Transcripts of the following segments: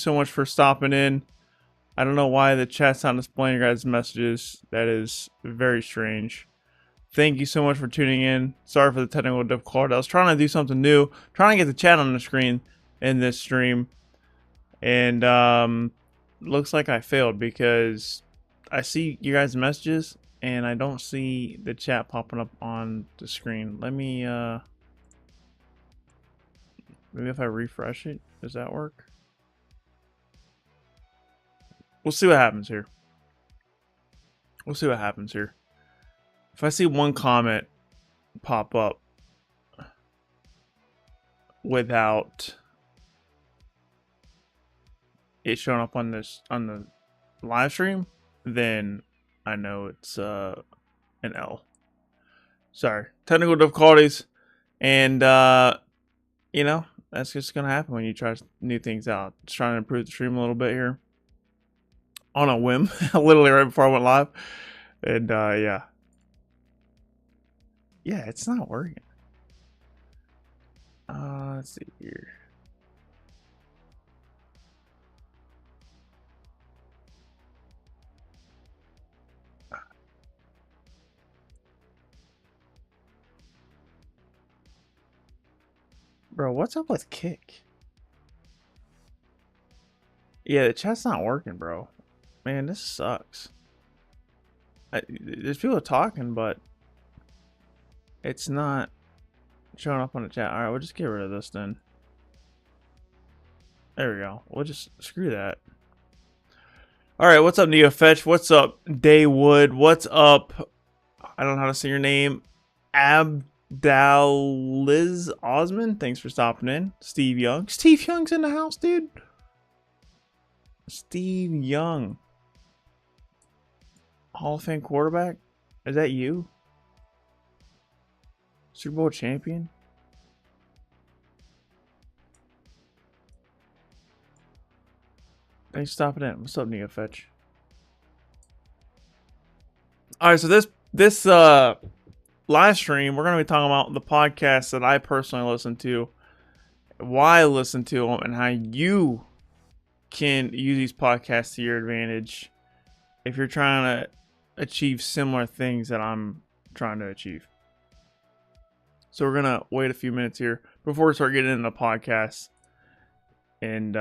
so much for stopping in. I don't know why the chat's not displaying your guys' messages. That is very strange. Thank you so much for tuning in. Sorry for the technical difficulty. I was trying to do something new, trying to get the chat on the screen in this stream, and looks like I failed because I see you guys' messages and I don't see the chat popping up on the screen. Let me maybe if I refresh it, does that work? We'll see what happens here. We'll see what happens here. If I see one comment pop up without it showing up on the live stream, then I know it's an L. Sorry, technical difficulties, and you know, that's just gonna happen when you try new things out. Just trying to improve the stream a little bit here on a whim, literally right before I went live, and yeah, it's not working. Let's see here. Bro, what's up with Kick? Yeah, the chat's not working, bro. Man, this sucks. There's people talking, but it's not showing up on the chat. Alright, we'll just get rid of this then. There we go. We'll just screw that. Alright, what's up, NeoFetch? What's up, Daywood? What's up? I don't know how to say your name. Abdaliz Osman. Thanks for stopping in. Steve Young. Steve Young's in the house, dude. Steve Young. Hall of Fame quarterback? Is that you? Super Bowl champion? Thanks for stopping in. What's up, NeoFetch? Alright, so this live stream, we're going to be talking about the podcasts that I personally listen to, why I listen to them, and how you can use these podcasts to your advantage if you're trying to achieve similar things that I'm trying to achieve. So we're going to wait a few minutes here before we start getting into the podcast and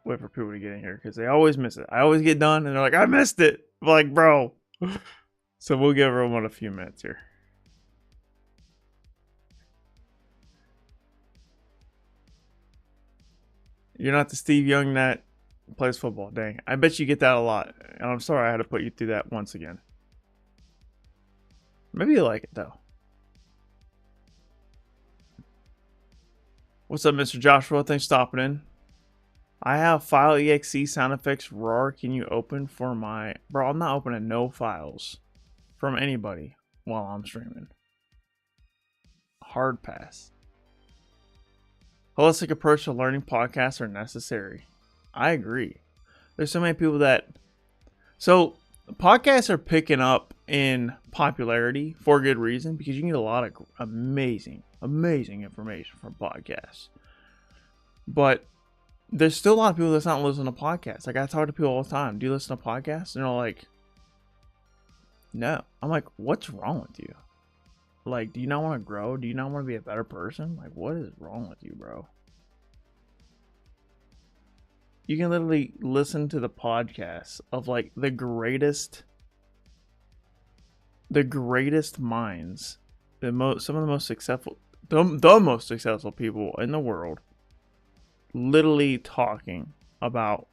wait for people to get in here because they always miss it. I always get done and they're like, I missed it. I'm like, bro. So we'll give everyone a few minutes here. You're not the Steve Young that plays football. Dang. I bet you get that a lot. And I'm sorry I had to put you through that once again. Maybe you like it though. What's up, Mr. Joshua? Thanks for stopping in. I have file exe sound effects RAR. Can you open for my... Bro, I'm not opening no files from anybody while I'm streaming. Hard pass. Holistic approach to learning podcasts are necessary. I agree. There's so many people that... So, podcasts are picking up in popularity for good reason because you can get a lot of amazing information from podcasts. But there's still a lot of people that's not listening to podcasts. Like, I talk to people all the time. Do you listen to podcasts? And they're like, no. I'm like, what's wrong with you? Like, do you not want to grow? Do you not want to be a better person? Like, what is wrong with you, bro? You can literally listen to the podcasts of like the greatest minds, some of the most successful, the most successful people in the world, literally talking about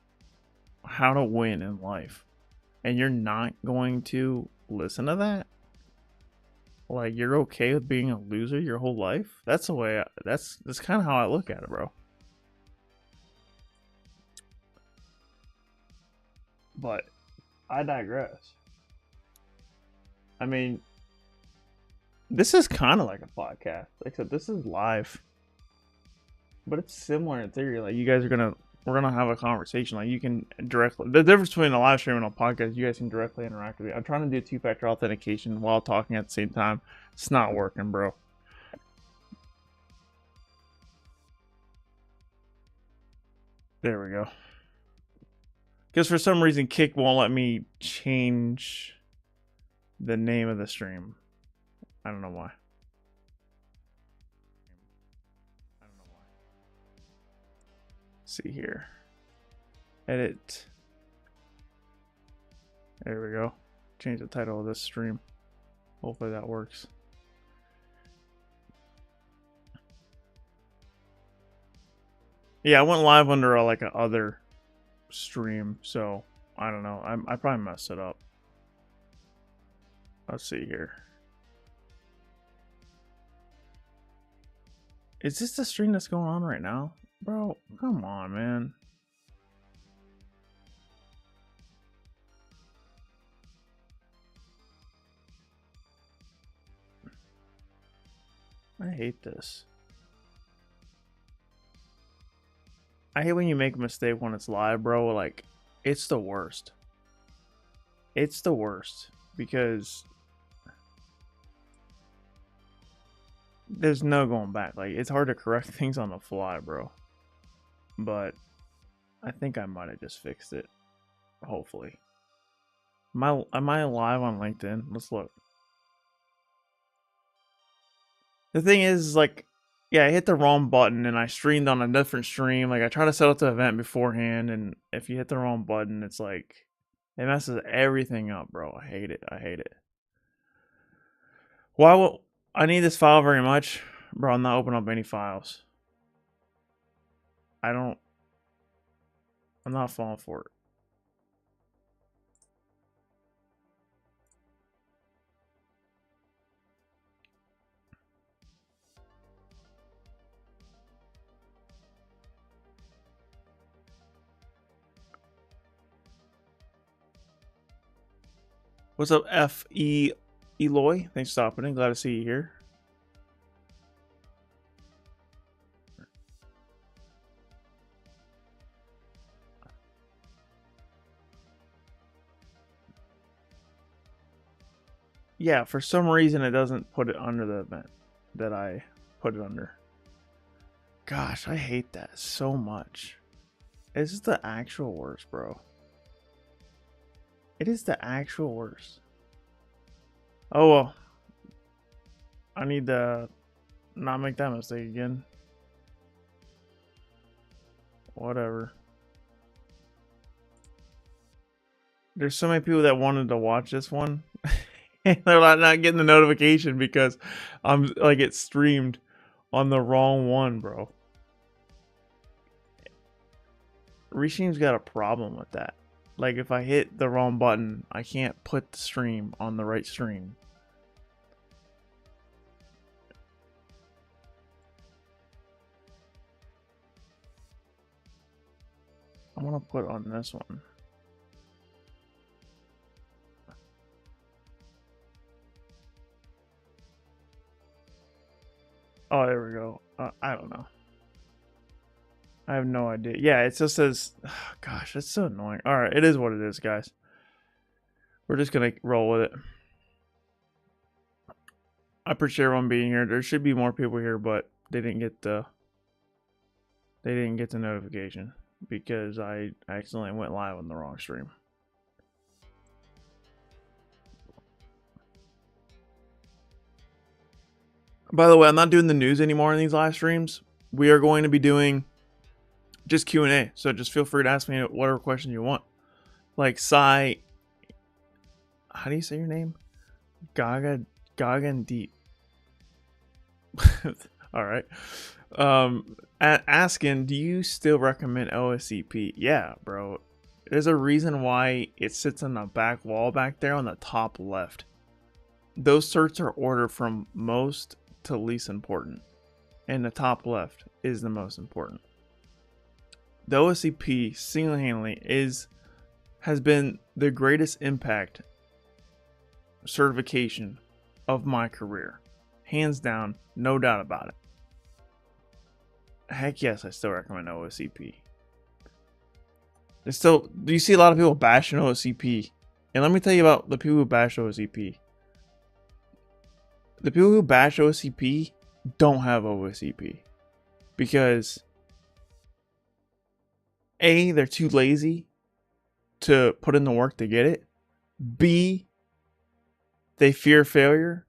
how to win in life, and you're not going to listen to that. Like, you're okay with being a loser your whole life? That's the way. That's kind of how I look at it, bro. But I digress. I mean, this is kind of like a podcast, except this is live. But it's similar in theory. Like, you guys are we're gonna have a conversation. Like, you can directly, the difference between a live stream and a podcast, you guys can directly interact with it. I'm trying to do two-factor authentication while talking at the same time. It's not working, bro. There we go. Because for some reason, Kick won't let me change the name of the stream. I don't know why. See here. Edit. There we go. Change the title of this stream. Hopefully that works. Yeah, I went live under like a other stream, so I don't know. I probably messed it up. Let's see here. Is this the stream that's going on right now? Bro, come on, man. I hate this. I hate when you make a mistake when it's live, bro. Like, it's the worst. It's the worst because there's no going back. Like, it's hard to correct things on the fly, bro. But I think I might have just fixed it. Hopefully. Am I live on LinkedIn? Let's look. The thing is, like, yeah, I hit the wrong button and I streamed on a different stream. Like, I try to set up the event beforehand, and if you hit the wrong button, it's like, it messes everything up, bro. I hate it. I hate it. Why will I need this file very much? Bro, I'm not opening up any files. I'm not falling for it. What's up, F.E. Eloy? Thanks for stopping in. Glad to see you here. Yeah, for some reason it doesn't put it under the event that I put it under. Gosh, I hate that so much. This is the actual worst, bro. It is the actual worst. Oh well. I need to not make that mistake again. Whatever. There's so many people that wanted to watch this one. And they're not getting the notification because I'm like, it's streamed on the wrong one, bro. Restream's got a problem with that. Like, if I hit the wrong button, I can't put the stream on the right stream. I want to put on this one. Oh, there we go. I don't know. I have no idea. Yeah, it just says, oh, gosh, that's so annoying. All right, it is what it is, guys. We're just going to roll with it. I appreciate everyone being here. There should be more people here, but they didn't get the notification because I accidentally went live on the wrong stream. By the way, I'm not doing the news anymore in these live streams. We are going to be doing just Q&A. So just feel free to ask me whatever question you want. Like how do you say your name? Gagan Deep. All right. Asking, do you still recommend OSCP? Yeah, bro. There's a reason why it sits on the back wall back there on the top left. Those certs are ordered from most to least important, and the top left is the most important. The OSCP single-handedly has been the greatest impact certification of my career, hands down, no doubt about it. Heck yes, I still recommend OSCP. Do you see a lot of people bashing OSCP? And let me tell you about the people who bash OSCP. The people who bash OSCP don't have OSCP. Because A, they're too lazy to put in the work to get it. B, they fear failure.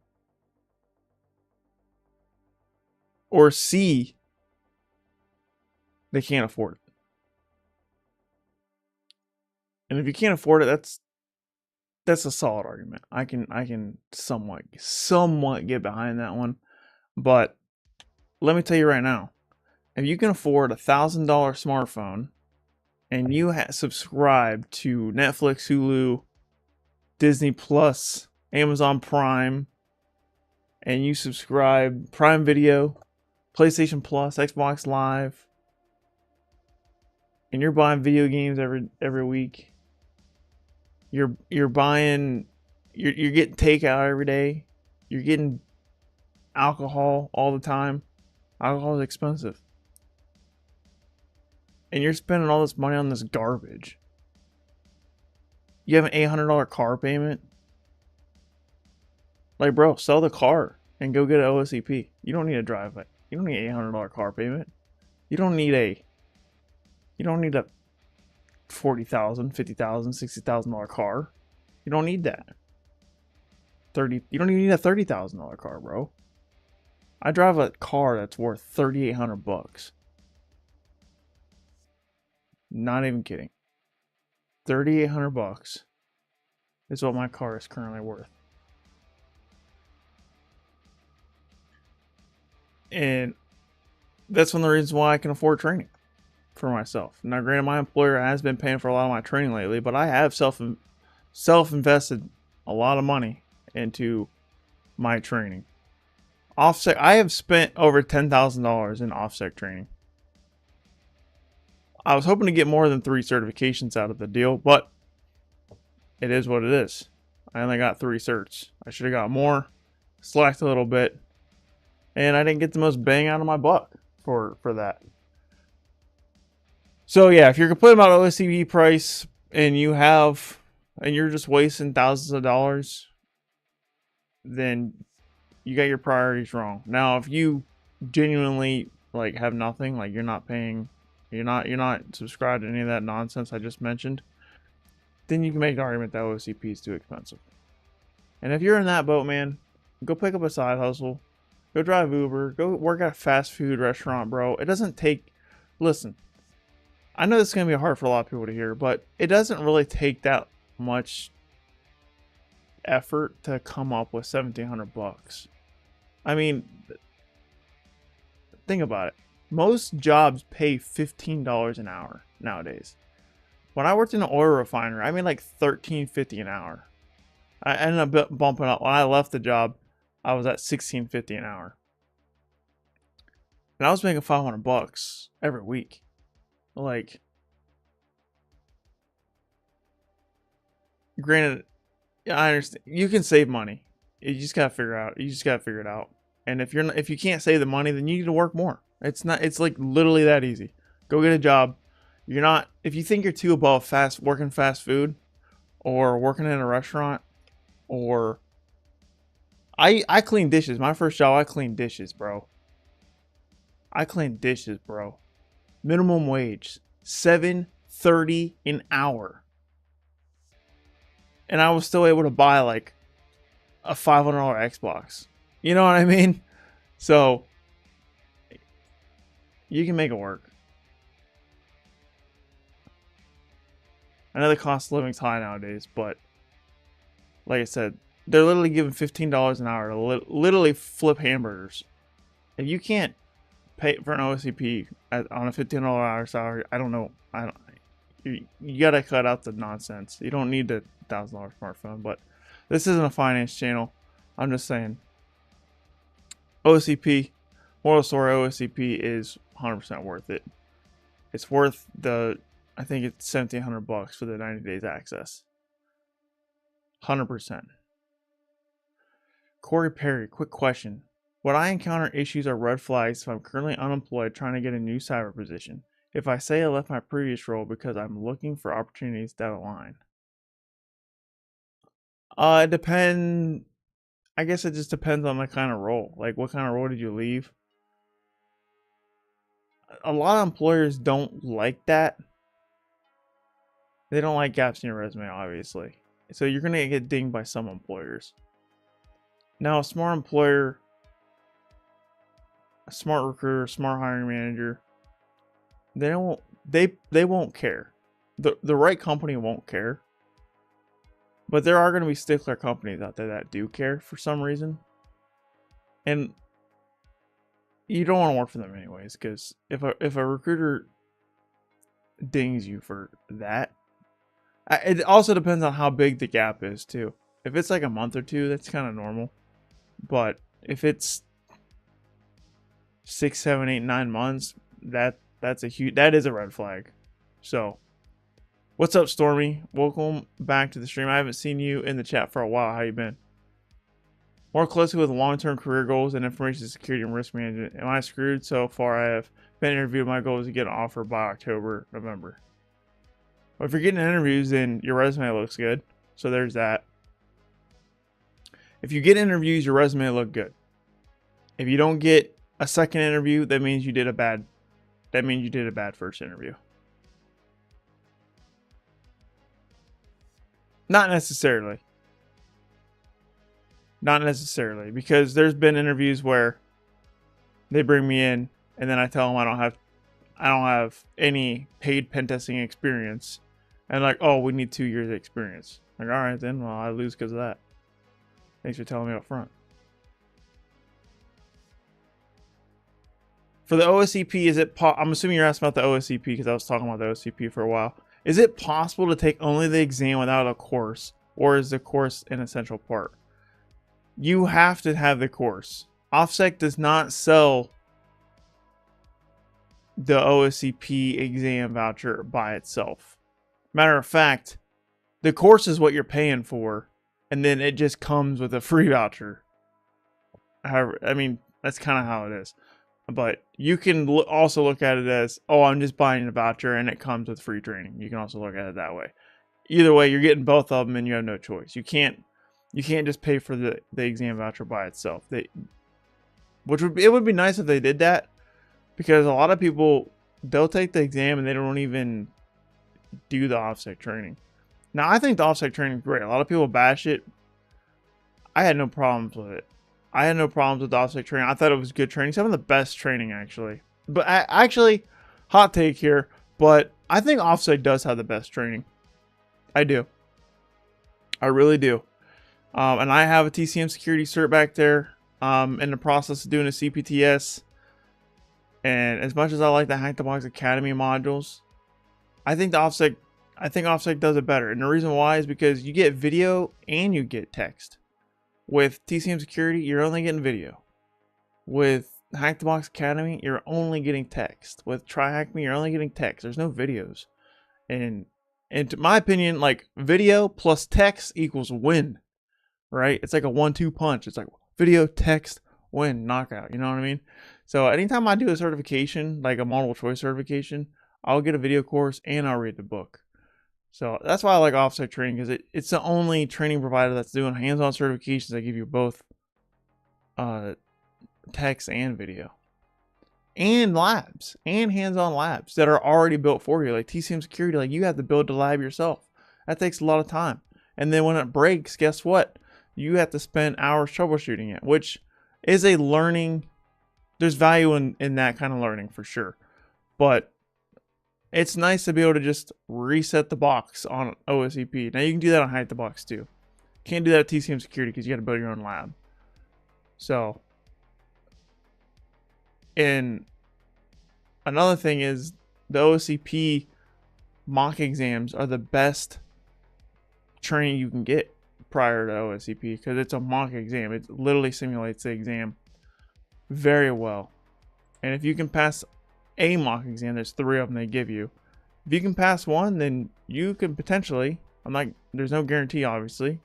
Or C, they can't afford it. And if you can't afford it, that's a solid argument. I can somewhat get behind that one. But let me tell you right now, if you can afford $1,000 smartphone and you subscribe to Netflix, Hulu, Disney Plus, Amazon Prime, and you subscribe Prime Video, PlayStation Plus, Xbox Live, and you're buying video games every week, you're getting takeout every day, you're getting alcohol all the time. Alcohol is expensive. And you're spending all this money on this garbage. You have an $800 car payment. Like, bro, sell the car and go get an OSCP. You don't need to drive it. You don't need an $800 car payment. You don't need a $40,000, $50,000, $60,000 car. You don't need that. You don't even need a $30,000 car, bro. I drive a car that's worth $3,800. Not even kidding. $3,800 is what my car is currently worth. And that's one of the reasons why I can afford training for myself. Now, granted, my employer has been paying for a lot of my training lately, but I have self-invested a lot of money into my training. OffSec, I have spent over $10,000 in OffSec training. I was hoping to get more than 3 certifications out of the deal, but it is what it is. I only got 3 certs. I should have got more, slacked a little bit, and I didn't get the most bang out of my buck for that. So yeah, if you're complaining about OSCP price and you're just wasting thousands of dollars, then you got your priorities wrong. Now, if you genuinely like have nothing, like you're not subscribed to any of that nonsense I just mentioned, then you can make the argument that OSCP is too expensive. And if you're in that boat, man, go pick up a side hustle. Go drive Uber. Go work at a fast food restaurant, bro. It doesn't take... Listen, I know this is going to be hard for a lot of people to hear, but it doesn't really take that much effort to come up with $1,700. I mean, think about it. Most jobs pay $15 an hour nowadays. When I worked in an oil refinery, I made like $13.50 an hour. I ended up bumping up. When I left the job, I was at $16.50 an hour. And I was making $500 every week. Like, granted, I understand you can save money. You just gotta figure it out. And if you can't save the money, then you need to work more. It's like literally that easy. Go get a job. If you think you're too above working fast food or working in a restaurant, or I clean dishes. My first job, I cleaned dishes, bro. Minimum wage, $7.30 an hour. And I was still able to buy like a $500 Xbox. You know what I mean? So you can make it work. I know the cost of living's high nowadays, but like I said, they're literally giving $15 an hour to literally flip hamburgers. If you can't pay for an OSCP on a $15 hour salary, you gotta cut out the nonsense. You don't need the $1,000 smartphone. But this isn't a finance channel. I'm just saying, OSCP, moral story, OSCP is 100% worth it. It's worth I think it's $1,700 for the 90 days access. 100%. Corey Perry, quick question. Would I encounter issues or red flags if I'm currently unemployed trying to get a new cyber position? If I say I left my previous role because I'm looking for opportunities that align? It depends. I guess it just depends on the kind of role. Like, what kind of role did you leave? A lot of employers don't like that. They don't like gaps in your resume, obviously. So you're going to get dinged by some employers. Now, a smart employer, a smart recruiter, a smart hiring manager, they won't care. The right company won't care. But there are going to be stickler companies out there that do care for some reason. And you don't want to work for them anyways, because if a recruiter dings you for that, it also depends on how big the gap is too. If it's like a month or two, that's kind of normal. But if it's 6, 7, 8, 9 months, that is a red flag. So, what's up, Stormy? Welcome back to the stream. I haven't seen you in the chat for a while. How you been? More closely with long-term career goals and information security and risk management. Am I screwed? So far, I have been interviewed. My goal is to get an offer by October, November. Well, if you're getting interviews, then your resume looks good. So there's that. If you get interviews, your resume look good. If you don't get a second interview, that means you did a bad first interview. Not necessarily. Not necessarily, because there's been interviews where they bring me in and then I tell them I don't have any paid pen testing experience, and like, oh, we need 2 years of experience. Like, all right then, well, I lose because of that. Thanks for telling me up front. For the OSCP, is it? I'm assuming you're asking about the OSCP because I was talking about the OSCP for a while. Is it possible to take only the exam without a course, or is the course an essential part? You have to have the course. OffSec does not sell the OSCP exam voucher by itself. Matter of fact, the course is what you're paying for, and then it just comes with a free voucher. However, I mean, that's kind of how it is. But you can also look at it as, oh, I'm just buying a voucher and it comes with free training. You can also look at it that way. Either way, you're getting both of them and you have no choice. You can't just pay for the exam voucher by itself. It would be nice if they did that, because a lot of people, they'll take the exam and they don't even do the OffSec training. Now, I think the OffSec training is great. A lot of people bash it. I had no problems with it. I had no problems with the OffSec training. I thought it was good training. Some of the best training, actually. But actually, hot take here, but I think OffSec does have the best training. I do. I really do. And I have a TCM security cert back there. In the process of doing a CPTS. And as much as I like the Hack the Box Academy modules, I think OffSec does it better. And the reason why is because you get video and you get text. With TCM Security, you're only getting video. With Hack the Box Academy, you're only getting text. With Try Hack Me, you're only getting text. There's no videos. And to my opinion, like, video plus text equals win. Right? It's like a 1-2 punch. It's like video, text, win, knockout. You know what I mean? So anytime I do a certification, like a multiple choice certification, I'll get a video course and I'll read the book. So that's why I like OffSec training, because it's the only training provider that's doing hands-on certifications that give you both text and video. And labs. And hands-on labs that are already built for you. Like TCM Security, like, you have to build the lab yourself. That takes a lot of time. And then when it breaks, guess what? You have to spend hours troubleshooting it, which is a learning. There's value in that kind of learning for sure. But it's nice to be able to just reset the box on OSCP. Now you can do that on Hack the Box too. Can't do that at TCM Security because you got to build your own lab. So, and another thing is the OSCP mock exams are the best training you can get prior to OSCP, because it's a mock exam. It literally simulates the exam very well. And if you can pass a mock exam, there's 3 of them they give you. If you can pass one, then you can potentially, there's no guarantee obviously,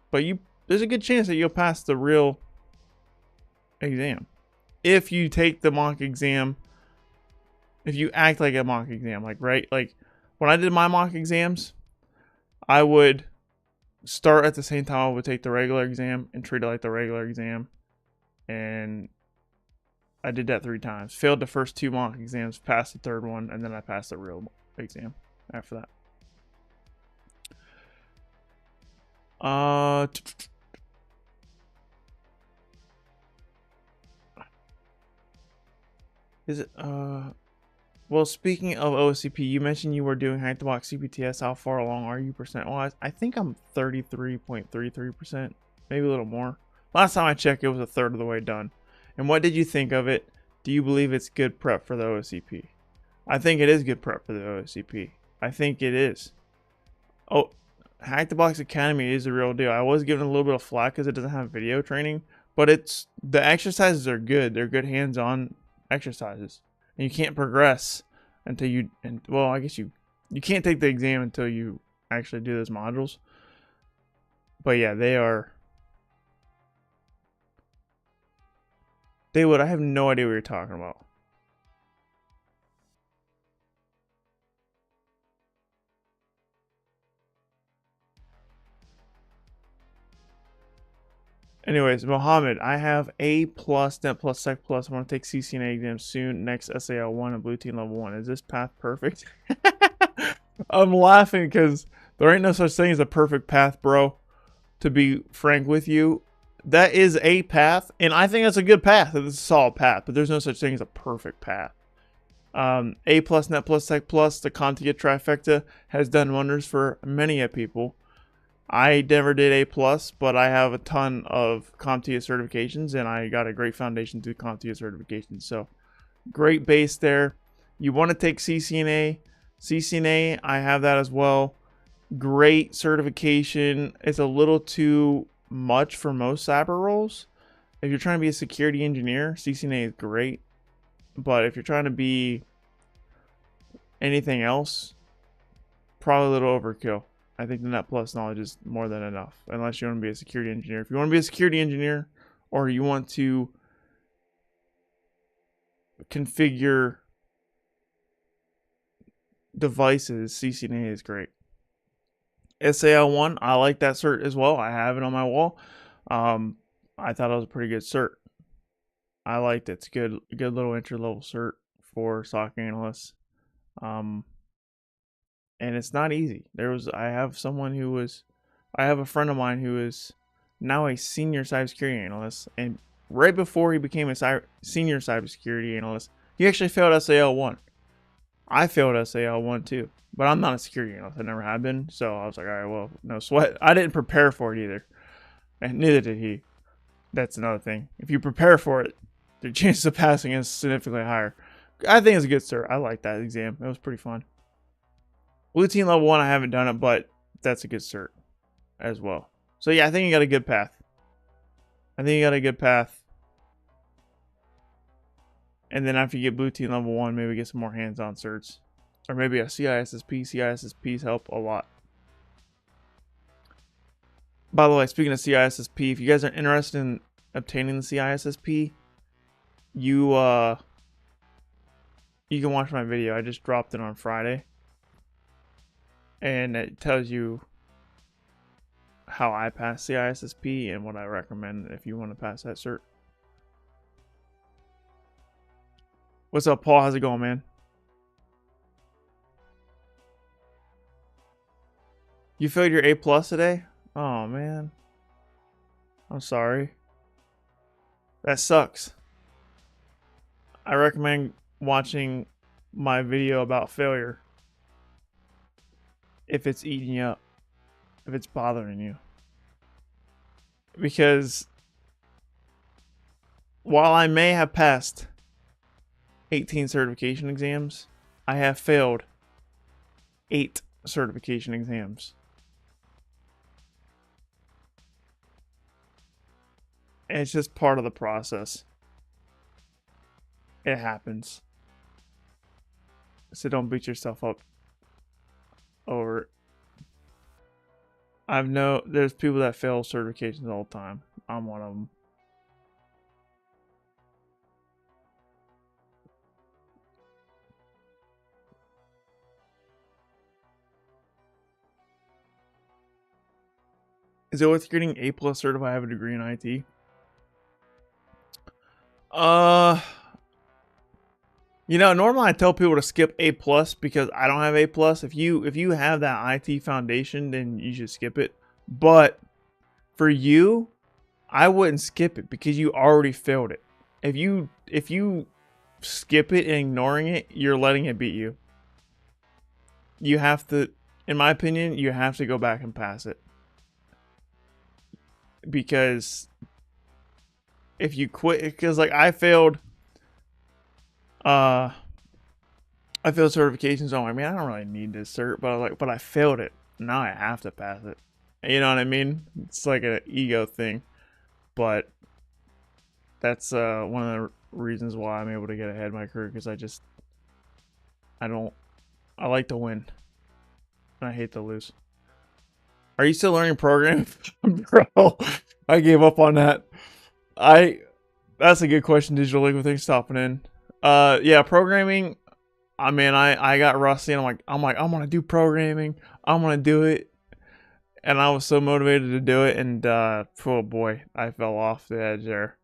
but there's a good chance that you'll pass the real exam. If you take the mock exam, if you act like a mock exam, right? Like when I did my mock exams, I would start at the same time I would take the regular exam and treat it like the regular exam. And I did that 3 times. Failed the first 2 mock exams, passed the 3rd one, and then I passed the real exam after that. Uh, is it well, speaking of OSCP, you mentioned you were doing hack the box CPTS. How far along are you percent wise? I think I'm 33.33%, maybe a little more. Last time I checked, it was a third of the way done. And what did you think of it? Do you believe it's good prep for the OSCP? I think it is good prep for the OSCP. I think it is. Oh, Hack the Box Academy is the real deal. I was giving a little bit of flack because it doesn't have video training, but the exercises are good. They're good hands-on exercises, and you can't progress until well, I guess you can't take the exam until you actually do those modules. But yeah, I have no idea what you're talking about. Anyways, Mohammed, I have A+, Net Plus, Sec Plus. I want to take CCNA exam soon. Next SAL1 and Blue Team Level 1. Is this path perfect? I'm laughing because there ain't no such thing as a perfect path, bro. To be frank with you, that is a path, and I think that's a good path. It's a solid path, but there's no such thing as a perfect path. A+, Net Plus, Sec Plus, the CompTIA trifecta has done wonders for many people. I never did A+, but I have a ton of CompTIA certifications, and I got a great foundation through CompTIA certifications. So, great base there. You want to take CCNA. CCNA, I have that as well. Great certification. It's a little too much for most cyber roles. If you're trying to be a security engineer, CCNA is great. But if you're trying to be anything else, probably a little overkill. I think the Net Plus knowledge is more than enough, unless you want to be a security engineer. If you want to be a security engineer, or you want to configure devices, CCNA is great. SAL1, I like that cert as well. I have it on my wall. I thought it was a pretty good cert. I liked it. It's a good little entry level cert for SOC analysts. And it's not easy. I have a friend of mine who is now a senior cybersecurity analyst, and right before he became a senior cybersecurity analyst, he actually failed SAL1. I failed SAL1 too, but I'm not a security analyst. I never have been, so I was like, all right, well, no sweat. I didn't prepare for it either, and neither did he. That's another thing. If you prepare for it, the chances of passing is significantly higher. I think it's a good cert. I like that exam. It was pretty fun. Blue Team Level 1, I haven't done it, but that's a good cert as well. So yeah, I think you got a good path. And then after you get Blue Team Level 1, maybe get some more hands-on certs. Or maybe a CISSP. CISSPs help a lot. By the way, speaking of CISSP, if you guys are interested in obtaining the CISSP, you can watch my video. I just dropped it on Friday. And it tells you how I pass CISSP and what I recommend if you want to pass that cert. What's up, Paul? How's it going, man? You failed your A+ today? Oh, man. I'm sorry. That sucks. I recommend watching my video about failure. If it's eating you up, if it's bothering you. Because while I may have passed 18 certification exams, I have failed 8 certification exams. And it's just part of the process. It happens. So don't beat yourself up over it. There's people that fail certifications all the time. I'm one of them. Is it worth getting A+ cert if I have a degree in IT? Normally I tell people to skip A+ because I don't have A+. If you have that IT foundation, then you should skip it. But For you, I wouldn't skip it because you already failed it. If you skip it and ignoring it, you're letting it beat you. You have to, in my opinion, you have to go back and pass it. Because if you quit, because like I failed certifications. So I'm like, man, I don't really need this cert, but I failed it. Now I have to pass it. You know what I mean? It's like an ego thing. But that's one of the reasons why I'm able to get ahead in my career, because I like to win and I hate to lose. Are you still learning programming? Bro, I gave up on that. That's a good question, Digital Liquid. Thanks for stopping in. Yeah, programming. I mean, I got rusty, and I'm gonna do programming. I'm gonna do it, and I was so motivated to do it, and oh boy, I fell off the edge there.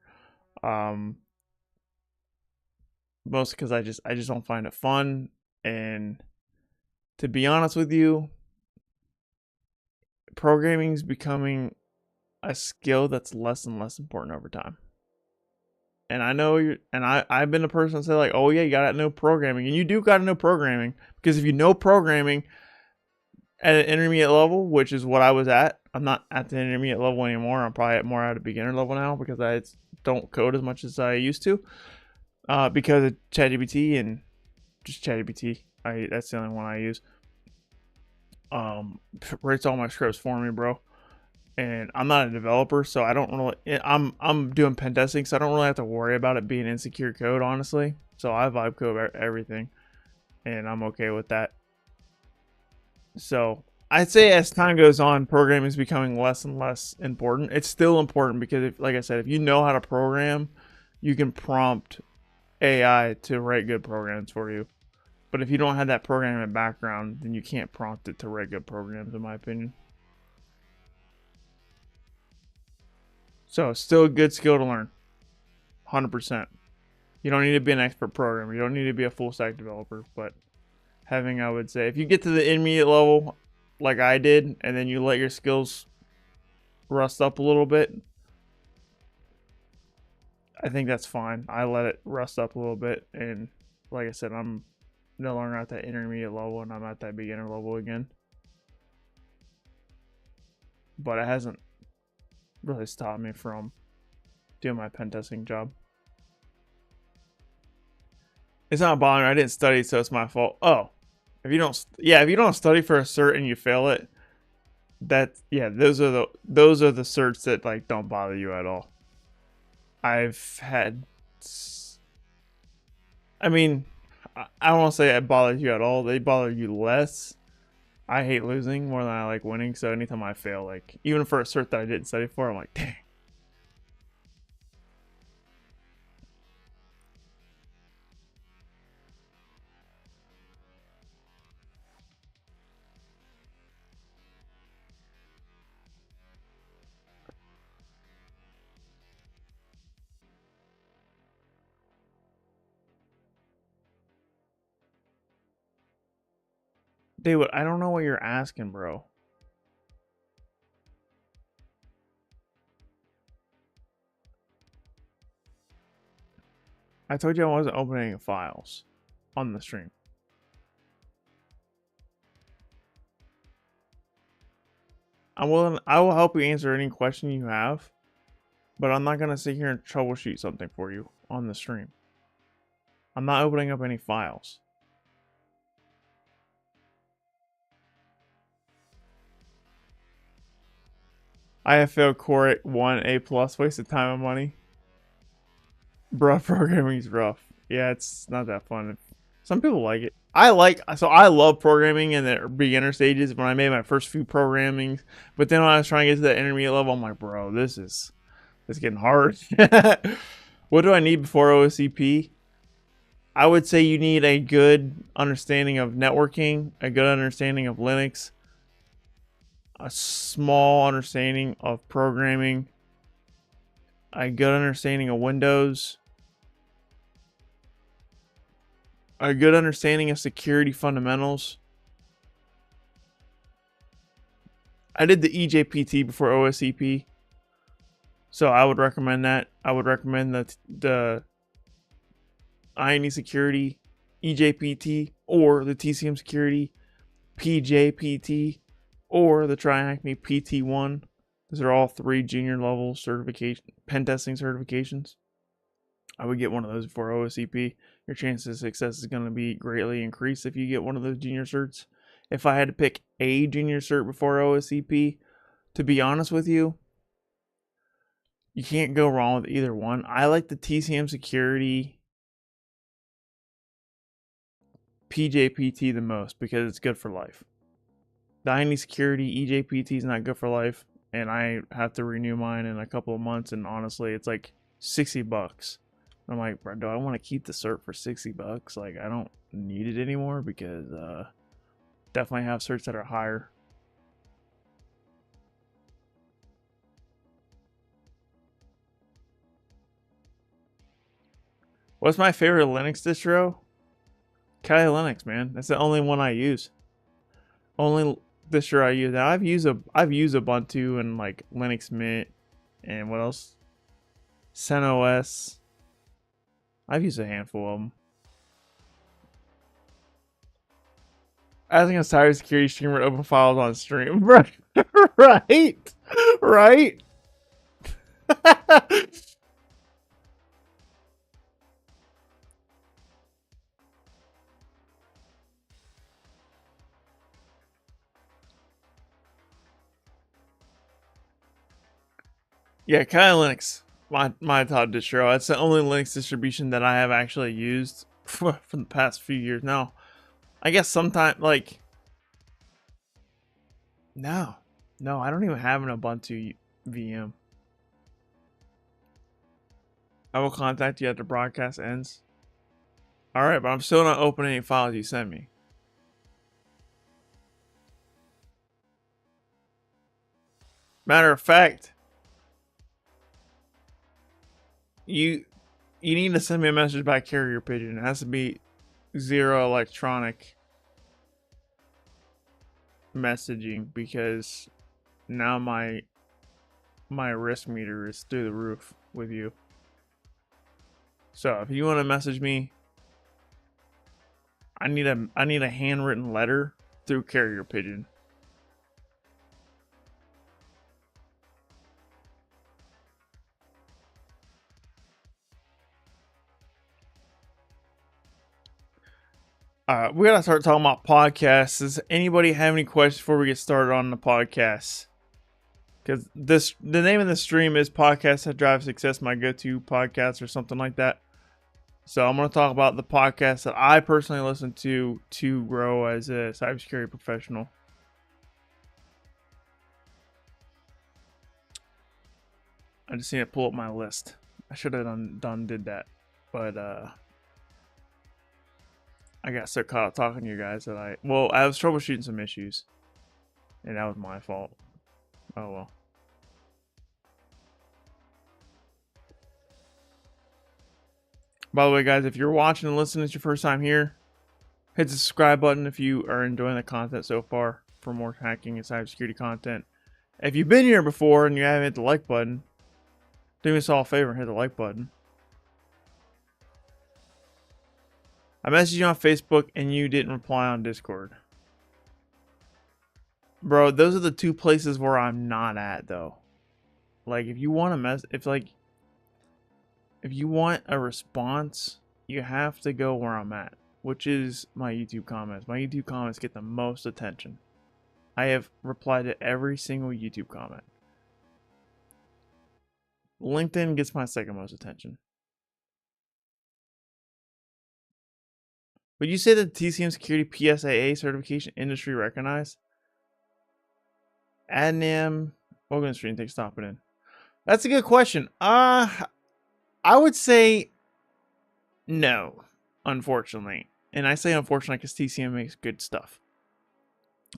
Mostly because I just don't find it fun, and to be honest with you, programming is becoming a skill that's less and less important over time. And I know I've been the person to say like, oh yeah, you gotta know programming, and you do gotta know programming, because if you know programming at an intermediate level, which is what I was at, I'm not at the intermediate level anymore. I'm probably more at a beginner level now, because I don't code as much as I used to, because of ChatGPT and just ChatGPT. That's the only one I use. Writes all my scripts for me, bro. And I'm not a developer, so I don't really. I'm doing pentesting, so I don't really have to worry about it being insecure code, honestly. So I vibe code everything, and I'm okay with that. So I'd say as time goes on, programming is becoming less and less important. It's still important because, like I said, if you know how to program, you can prompt AI to write good programs for you. But if you don't have that programming background, then you can't prompt it to write good programs, in my opinion. So still a good skill to learn. 100%. You don't need to be an expert programmer. You don't need to be a full stack developer. But having, I would say, if you get to the intermediate level like I did, and then you let your skills rust up a little bit, I think that's fine. I let it rust up a little bit. And like I said, I'm no longer at that intermediate level, and I'm at that beginner level again. But it hasn't really stopped me from doing my pen testing job. It's not bothering me. I didn't study, so it's my fault. Oh, if you don't study for a cert and you fail it, those are the certs that like don't bother you at all. I've had, I mean, I don't want to say it bothers you at all. They bother you less. I hate losing more than I like winning. So anytime I fail, like even for a cert that I didn't study for, I'm like, dang. David, I don't know what you're asking, bro. I told you I wasn't opening files on the stream. I will help you answer any question you have, but I'm not gonna sit here and troubleshoot something for you on the stream. I'm not opening up any files. I have failed Core 1 A+, wasted time and money. Bro, programming's rough. Yeah, it's not that fun. Some people like it. I love programming in the beginner stages when I made my first few programmings. But then when I was trying to get to that intermediate level, I'm like, bro, this is getting hard. What do I need before OSCP? I would say you need a good understanding of networking, a good understanding of Linux, a small understanding of programming, a good understanding of Windows, a good understanding of security fundamentals. I did the EJPT before OSCP. So I would recommend that. I would recommend the INE Security EJPT or the TCM Security PJPT or the TriAcme PT1. Those are all 3 junior level certification pentesting certifications. I would get one of those before OSCP. Your chances of success is going to be greatly increased if you get one of those junior certs. If I had to pick a junior cert before OSCP, to be honest with you, you can't go wrong with either one. I like the TCM Security PJPT the most because it's good for life. The INE Security EJPT is not good for life, and I have to renew mine in a couple of months, and honestly, it's like $60. I'm like, bro, do I want to keep the cert for $60? Like, I don't need it anymore because definitely have certs that are higher. What's my favorite Linux distro? Kali Linux, man. That's the only one I use. Only distro I use. Now I've used Ubuntu and like Linux Mint and what else? CentOS. I've used a handful of them. Asking a cybersecurity streamer to open files on stream. Right? Right? Yeah, Kali Linux. My top distro. It's the only Linux distribution that I have actually used for the past few years now. I guess sometime like no, I don't even have an Ubuntu VM. I will contact you after broadcast ends. All right, but I'm still not opening any files you sent me. Matter of fact, you need to send me a message by carrier pigeon. It has to be 0 electronic messaging because now my risk meter is through the roof with you. So if you want to message me, I need a handwritten letter through carrier pigeon. We gotta start talking about podcasts. Does anybody have any questions before we get started on the podcast? Because the name of the stream is Podcast That Drive Success, my go-to podcast or something like that. So I'm gonna talk about the podcast that I personally listen to grow as a cybersecurity professional. I just need to pull up my list. I should have did that, but I got so caught up talking to you guys that I was troubleshooting some issues, and that was my fault. Oh well. By the way, guys, if you're watching and listening, it's your first time here, hit the subscribe button if you are enjoying the content so far for more hacking and cybersecurity content. If you've been here before and you haven't hit the like button, do me all a favor and hit the like button. I messaged you on Facebook and you didn't reply on Discord. Bro, those are the 2 places where I'm not at though. Like if you want if you want a response, you have to go where I'm at, which is my YouTube comments. My YouTube comments get the most attention. I have replied to every single YouTube comment. LinkedIn gets my second most attention. Would you say that TCM Security PSAA certification industry recognized? Adnam, welcome to the stream. Thanks for stopping in. That's a good question. I would say no, unfortunately. And I say unfortunately because TCM makes good stuff.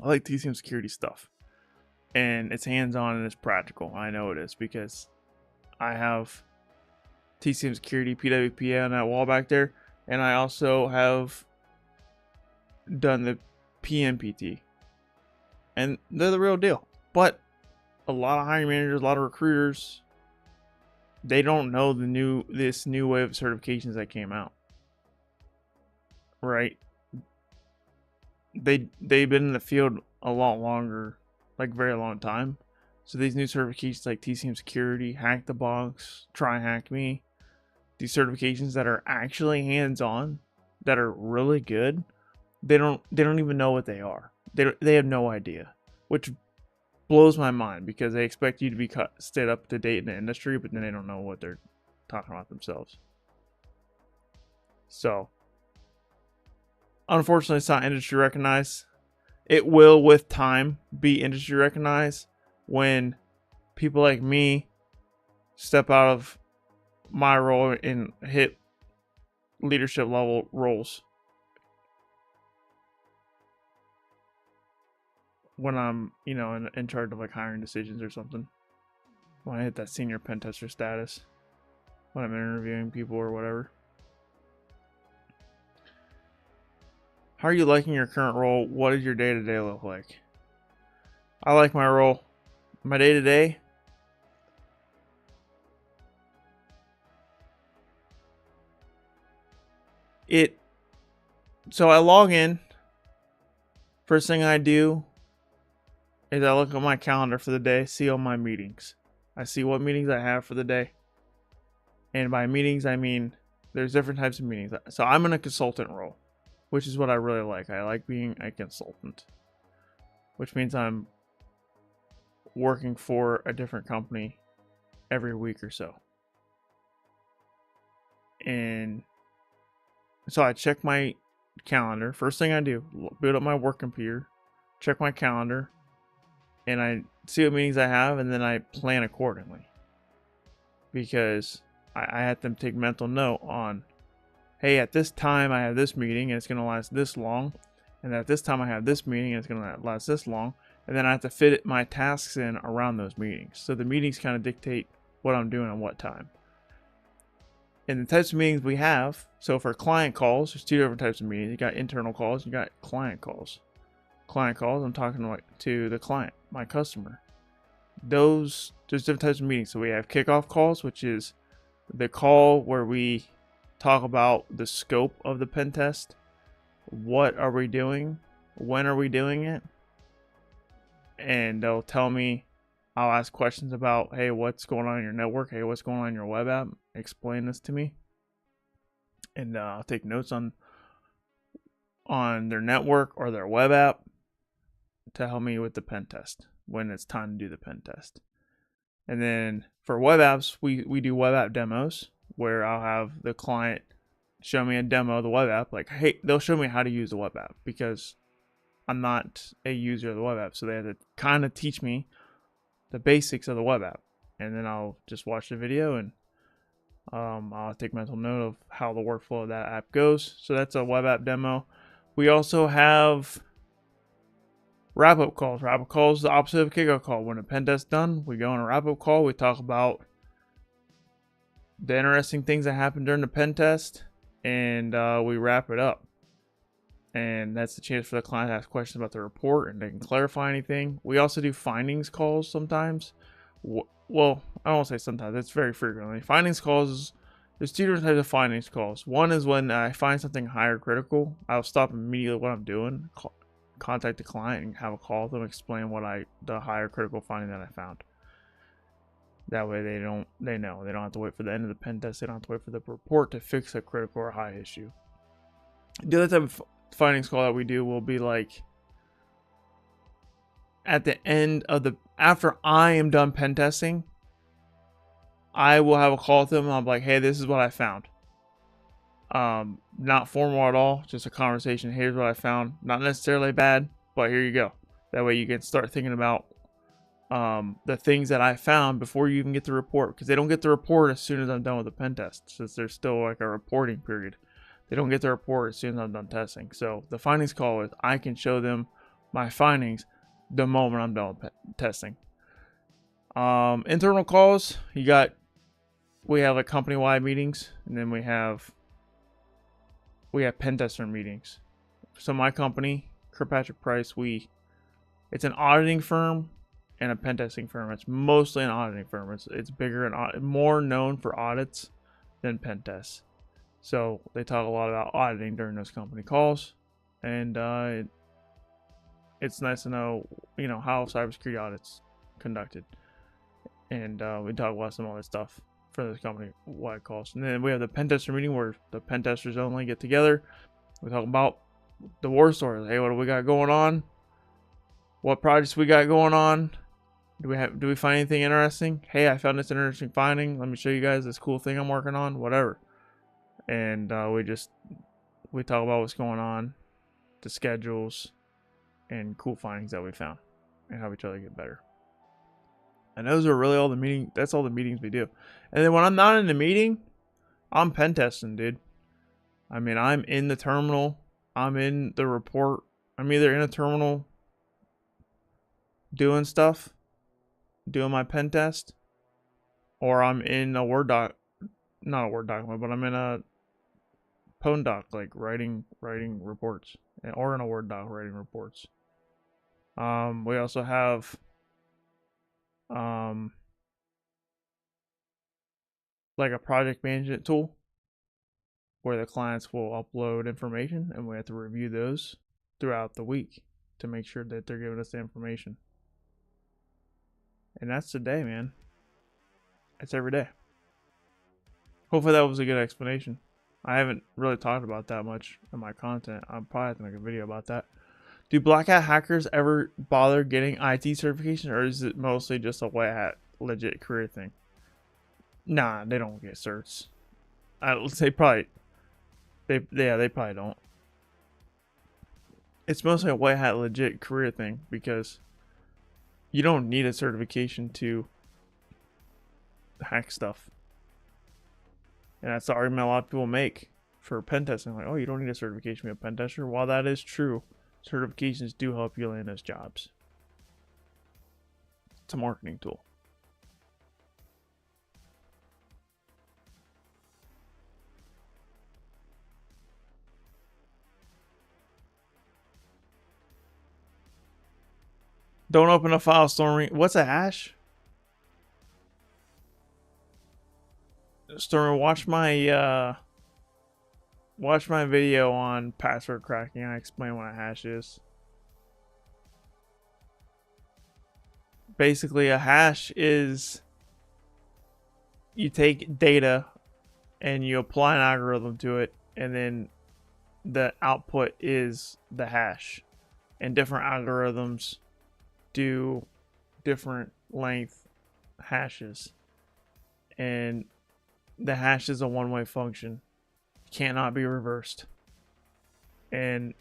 I like TCM Security stuff. And it's hands-on and it's practical. I know it is because I have TCM Security PWPA on that wall back there. And I also have done the PMPT. And they're the real deal. But a lot of hiring managers, a lot of recruiters They don't know this new wave of certifications that came out, right? They've been in the field a lot longer, like very long time. So these new certifications like TCM Security, Hack the Box, Try Hack Me, these certifications that are actually hands-on, that are really good, they don't even know what they are. They have no idea, which blows my mind because they expect you to be stayed up to date in the industry, but then they don't know what they're talking about themselves. So, unfortunately, it's not industry recognized. It will, with time, be industry recognized when people like me step out of my role and hit leadership level roles. When I'm, in charge of like hiring decisions or something. When I hit that senior pen tester status. When I'm interviewing people or whatever. How are you liking your current role? What does your day-to-day look like? I like my role. My day-to-day, so I log in. First thing I do is I look at my calendar for the day, see all my meetings. I see what meetings I have for the day. And by meetings, I mean there's different types of meetings. So I'm in a consultant role, which is what I really like. I like being a consultant, which means I'm working for a different company every week or so. And so I check my calendar. First thing I do, boot up my work computer, check my calendar, and I see what meetings I have, and then I plan accordingly. Because I have to take mental note on, hey, at this time I have this meeting and it's going to last this long. And at this time I have this meeting and it's going to last this long. And then I have to fit my tasks in around those meetings. So the meetings kind of dictate what I'm doing and what time. And the types of meetings we have, so for client calls, there's two different types of meetings. You got internal calls, you got client calls. Client calls, I'm talking to the client, my customer. There's different types of meetings. So we have kickoff calls, which is the call where we talk about the scope of the pen test. What are we doing? When are we doing it? And they'll tell me, I'll ask questions about, hey, what's going on in your network? Hey, what's going on in your web app? Explain this to me. And I'll take notes on their network or their web app to help me with the pen test when it's time to do the pen test. And then for web apps, we do web app demos where I'll have the client show me a demo of the web app. Like, hey, they'll show me how to use the web app because I'm not a user of the web app. So they have to kind of teach me the basics of the web app. And then I'll just watch the video and I'll take mental note of how the workflow of that app goes. So that's a web app demo. We also have wrap-up calls. Wrap-up calls is the opposite of a kickoff call. When a pen test's done, we go on a wrap-up call. We talk about the interesting things that happened during the pen test, and we wrap it up. And that's the chance for the client to ask questions about the report, and they can clarify anything. We also do findings calls sometimes. Well, I don't want to say sometimes. It's very frequently. Findings calls, there's two different types of findings calls. One is when I find something higher critical. I'll stop immediately what I'm doing, contact the client and have a call with them, explain the higher critical finding that I found. That way they know. They don't have to wait for the end of the pen test. They don't have to wait for the report to fix a critical or high issue. The other type of findings call that we do will be like at the end of after I am done pen testing, I will have a call with them and I'm like, hey, this is what I found. Not formal at all, just a conversation. Here's what I found. Not necessarily bad, but here you go. That way you can start thinking about the things that I found before you even get the report, because they don't get the report as soon as I'm done with the pen test, since there's still like a reporting period. They don't get the report as soon as I'm done testing. So the findings call is I can show them my findings the moment I'm done with testing. Internal calls, we have like company-wide meetings, and then we have pen tester meetings. So my company, Kirkpatrick Price, it's an auditing firm, and a pen testing firm. It's mostly an auditing firm. It's bigger and more known for audits than pen tests. So they talk a lot about auditing during those company calls, and it's nice to know, how cybersecurity audits conducted, and we talk about some other stuff for this company-wide calls. And then we have the pen tester meeting where the pen testers only get together. We talk about the war stories. Hey, what do we got going on? What projects we got going on? Do we find anything interesting? Hey, I found this interesting finding. Let me show you guys this cool thing I'm working on. Whatever. And we talk about what's going on, the schedules, and cool findings that we found, and how we try to get better. And those are really all the meeting. That's all the meetings we do. And then when I'm not in the meeting, I'm pen testing, dude. I mean, I'm in the terminal. I'm in the report. I'm either in a terminal doing stuff, doing my pen test, or I'm in a Word doc, not a Word document, but I'm in a Pwn doc, like writing reports, or in a Word doc writing reports. We also have like a project management tool where the clients will upload information, and we have to review those throughout the week to make sure that they're giving us the information. And that's the day, man. It's every day. Hopefully that was a good explanation. I haven't really talked about that much in my content. I'll probably have to make a video about that. Do black hat hackers ever bother getting IT certification, or is it mostly just a white hat legit career thing? Nah, they don't get certs. They probably don't. It's mostly a white hat legit career thing because you don't need a certification to hack stuff. And that's the argument a lot of people make for pen testing. Like, oh, you don't need a certification to be a pen tester. While that is true, certifications do help you land those jobs. It's a marketing tool. Don't open a file, Stormy. What's a hash? Stormy, watch my video on password cracking. I explain what a hash is. Basically, a hash is you take data and you apply an algorithm to it, and then the output is the hash. And different algorithms do different length hashes, and the hash is a one-way function, cannot be reversed. And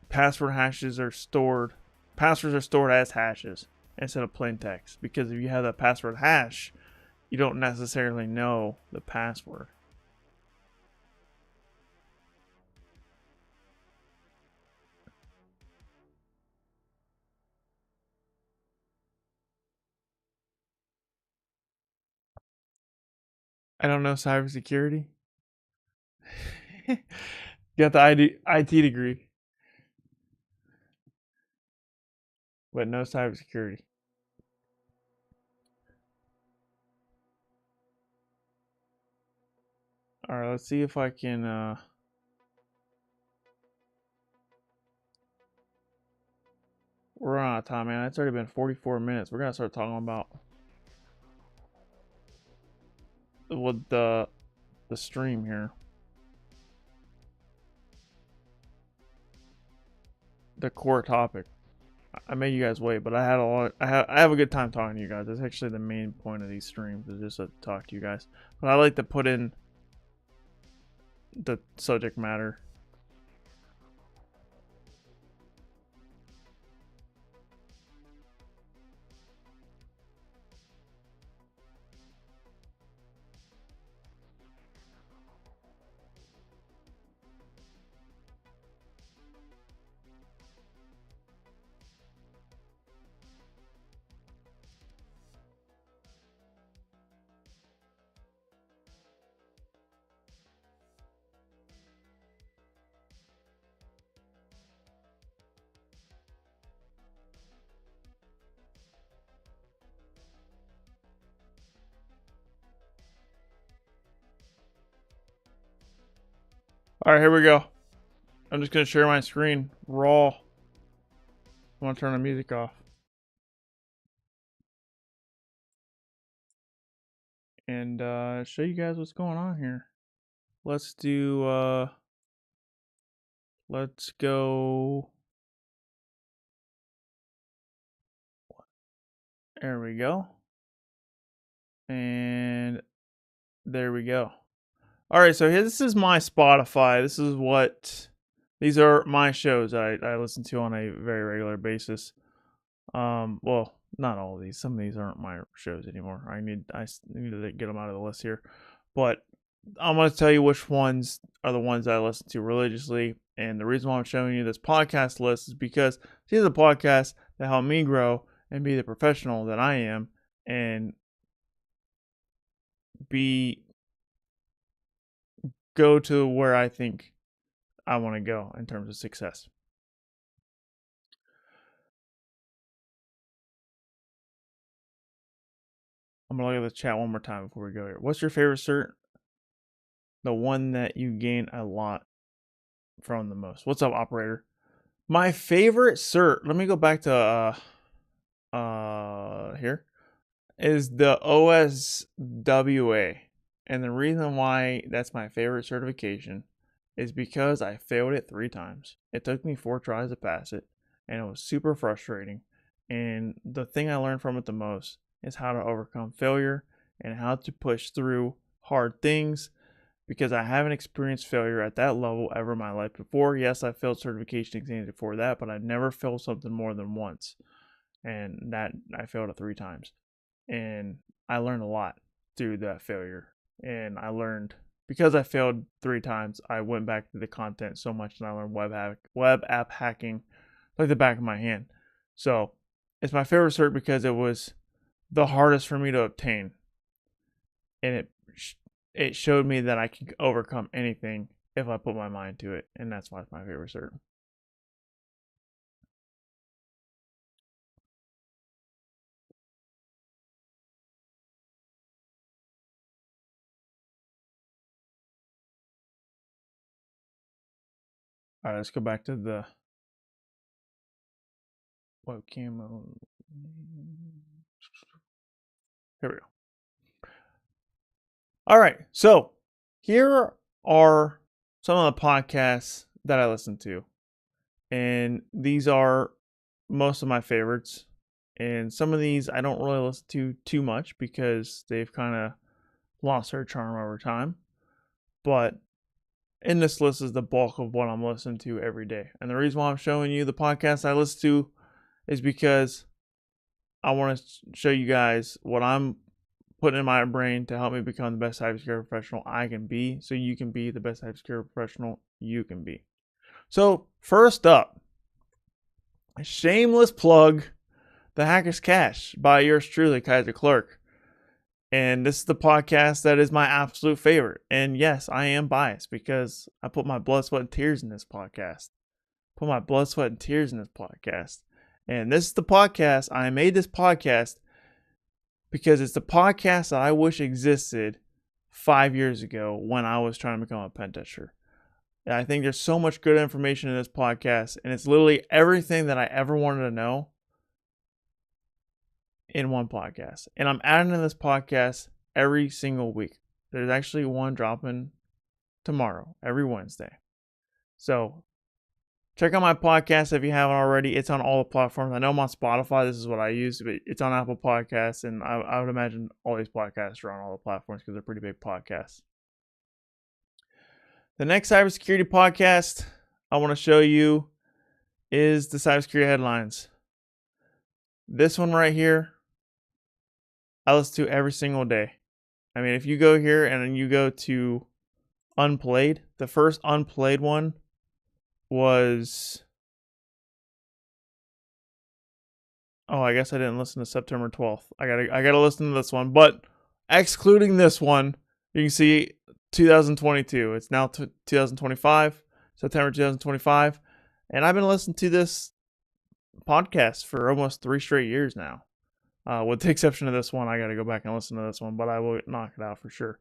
passwords are stored as hashes instead of plain text, because if you have the password hash, you don't necessarily know the password. I don't know cybersecurity. Got the IT degree, but no cybersecurity. All right, let's see if I can. We're running out of time, man. It's already been 44 minutes. We're gonna start talking about with the stream here. The core topic. I made you guys wait, but I have a good time talking to you guys. That's actually the main point of these streams, is just to talk to you guys. But I like to put in the subject matter. All right, here we go. I'm just going to share my screen raw. I want to turn the music off. And show you guys what's going on here. Let's do, let's go. There we go. And there we go. All right, so here, this is my Spotify. These are my shows I listen to on a very regular basis. Well, not all of these. Some of these aren't my shows anymore. I need to get them out of the list here. But I'm going to tell you which ones are the ones I listen to religiously. And the reason why I'm showing you this podcast list is because these are the podcasts that help me grow and be the professional that I am and go to where I think I want to go in terms of success. I'm going to look at the chat one more time before we go here. What's your favorite cert? The one that you gain a lot from the most. What's up, operator? My favorite cert, let me go back to here, is the OSWA. And the reason why that's my favorite certification is because I failed it 3 times. It took me 4 tries to pass it, and it was super frustrating. And the thing I learned from it the most is how to overcome failure and how to push through hard things, because I haven't experienced failure at that level ever in my life before. Yes, I failed certification exams before that, but I've never failed something more than once. And that I failed it 3 times. And I learned a lot through that failure. And I learned, because I failed 3 times, I went back to the content so much, and I learned web app hacking like the back of my hand. So it's my favorite cert because it was the hardest for me to obtain, and it showed me that I can overcome anything if I put my mind to it, and that's why it's my favorite cert. All right, let's go back to the webcam. Here we go. All right, so here are some of the podcasts that I listen to, and these are most of my favorites. And some of these I don't really listen to too much because they've kind of lost their charm over time. But in this list is the bulk of what I'm listening to every day. And the reason why I'm showing you the podcasts I listen to is because I want to show you guys what I'm putting in my brain to help me become the best cybersecurity professional I can be, so you can be the best cybersecurity professional you can be. So first up, a shameless plug, The Hacker's Cache by yours truly, Kyser Clark. And this is the podcast that is my absolute favorite. And yes, I am biased because I put my blood, sweat, and tears in this podcast. And this is the podcast, I made this podcast because it's the podcast that I wish existed 5 years ago when I was trying to become a pen tester. And I think there's so much good information in this podcast, and it's literally everything that I ever wanted to know in one podcast. And I'm adding in this podcast every single week. There's actually one dropping tomorrow, every Wednesday. So check out my podcast if you haven't already. It's on all the platforms. I know I'm on Spotify. This is what I use, but it's on Apple Podcasts, and I would imagine all these podcasts are on all the platforms because they're pretty big podcasts. The next cybersecurity podcast I want to show you is the Cybersecurity Headlines. This one right here, I listen to every single day. I mean, if you go here and then you go to Unplayed, the first Unplayed one was... Oh, I guess I didn't listen to September 12th. I gotta listen to this one. But excluding this one, you can see 2022. It's now 2025, September 2025. And I've been listening to this podcast for almost 3 straight years now. With the exception of this one, I got to go back and listen to this one, but I will knock it out for sure.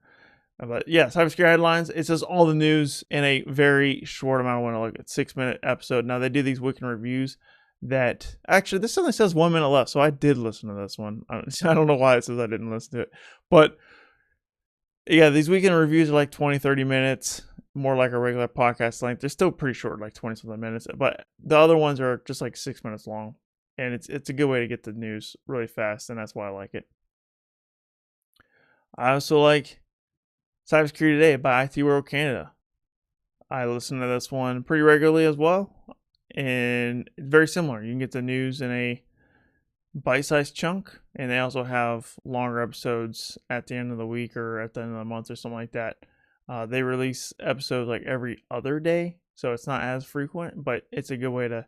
But yeah, cybersecurity headlines. It says all the news in a very short amount of window, like a 6-minute episode. Now they do these weekend reviews that actually this only says 1 minute left, so I did listen to this one. I don't know why it says I didn't listen to it, but yeah, these weekend reviews are like 20, 30 minutes, more like a regular podcast length. They're still pretty short, like 20 something minutes, but the other ones are just like 6 minutes long, and it's a good way to get the news really fast, and that's why I like it. I also like Cybersecurity Today by IT World Canada. I listen to this one pretty regularly as well, and it's very similar. You can get the news in a bite-sized chunk, and they also have longer episodes at the end of the week or at the end of the month or something like that. They release episodes like every other day, so it's not as frequent, but it's a good way to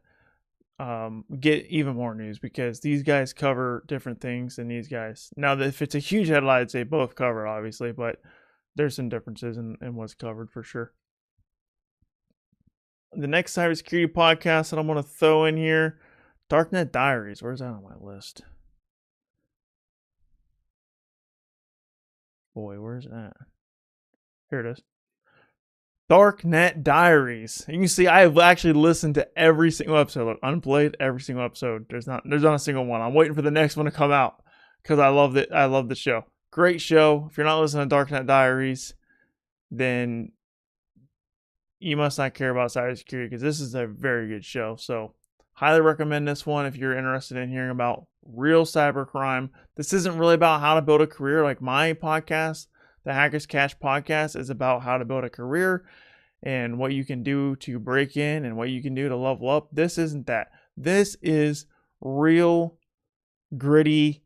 get even more news because these guys cover different things than these guys. Now, if it's a huge headline, they both cover, obviously, but there's some differences in what's covered for sure. The next cybersecurity podcast that I'm going to throw in here, Darknet Diaries. Where's that on my list? Boy, where's that? Here it is. Darknet Diaries. You can see I've actually listened to every single episode. Look, unplayed every single episode. There's not a single one. I'm waiting for the next one to come out because I love it. I love the show. Great show. If you're not listening to Darknet Diaries, then you must not care about cybersecurity because this is a very good show. So highly recommend this one if you're interested in hearing about real cybercrime. This isn't really about how to build a career like my podcast. The Hackers Cash podcast is about how to build a career and what you can do to break in and what you can do to level up. This isn't that. This is real, gritty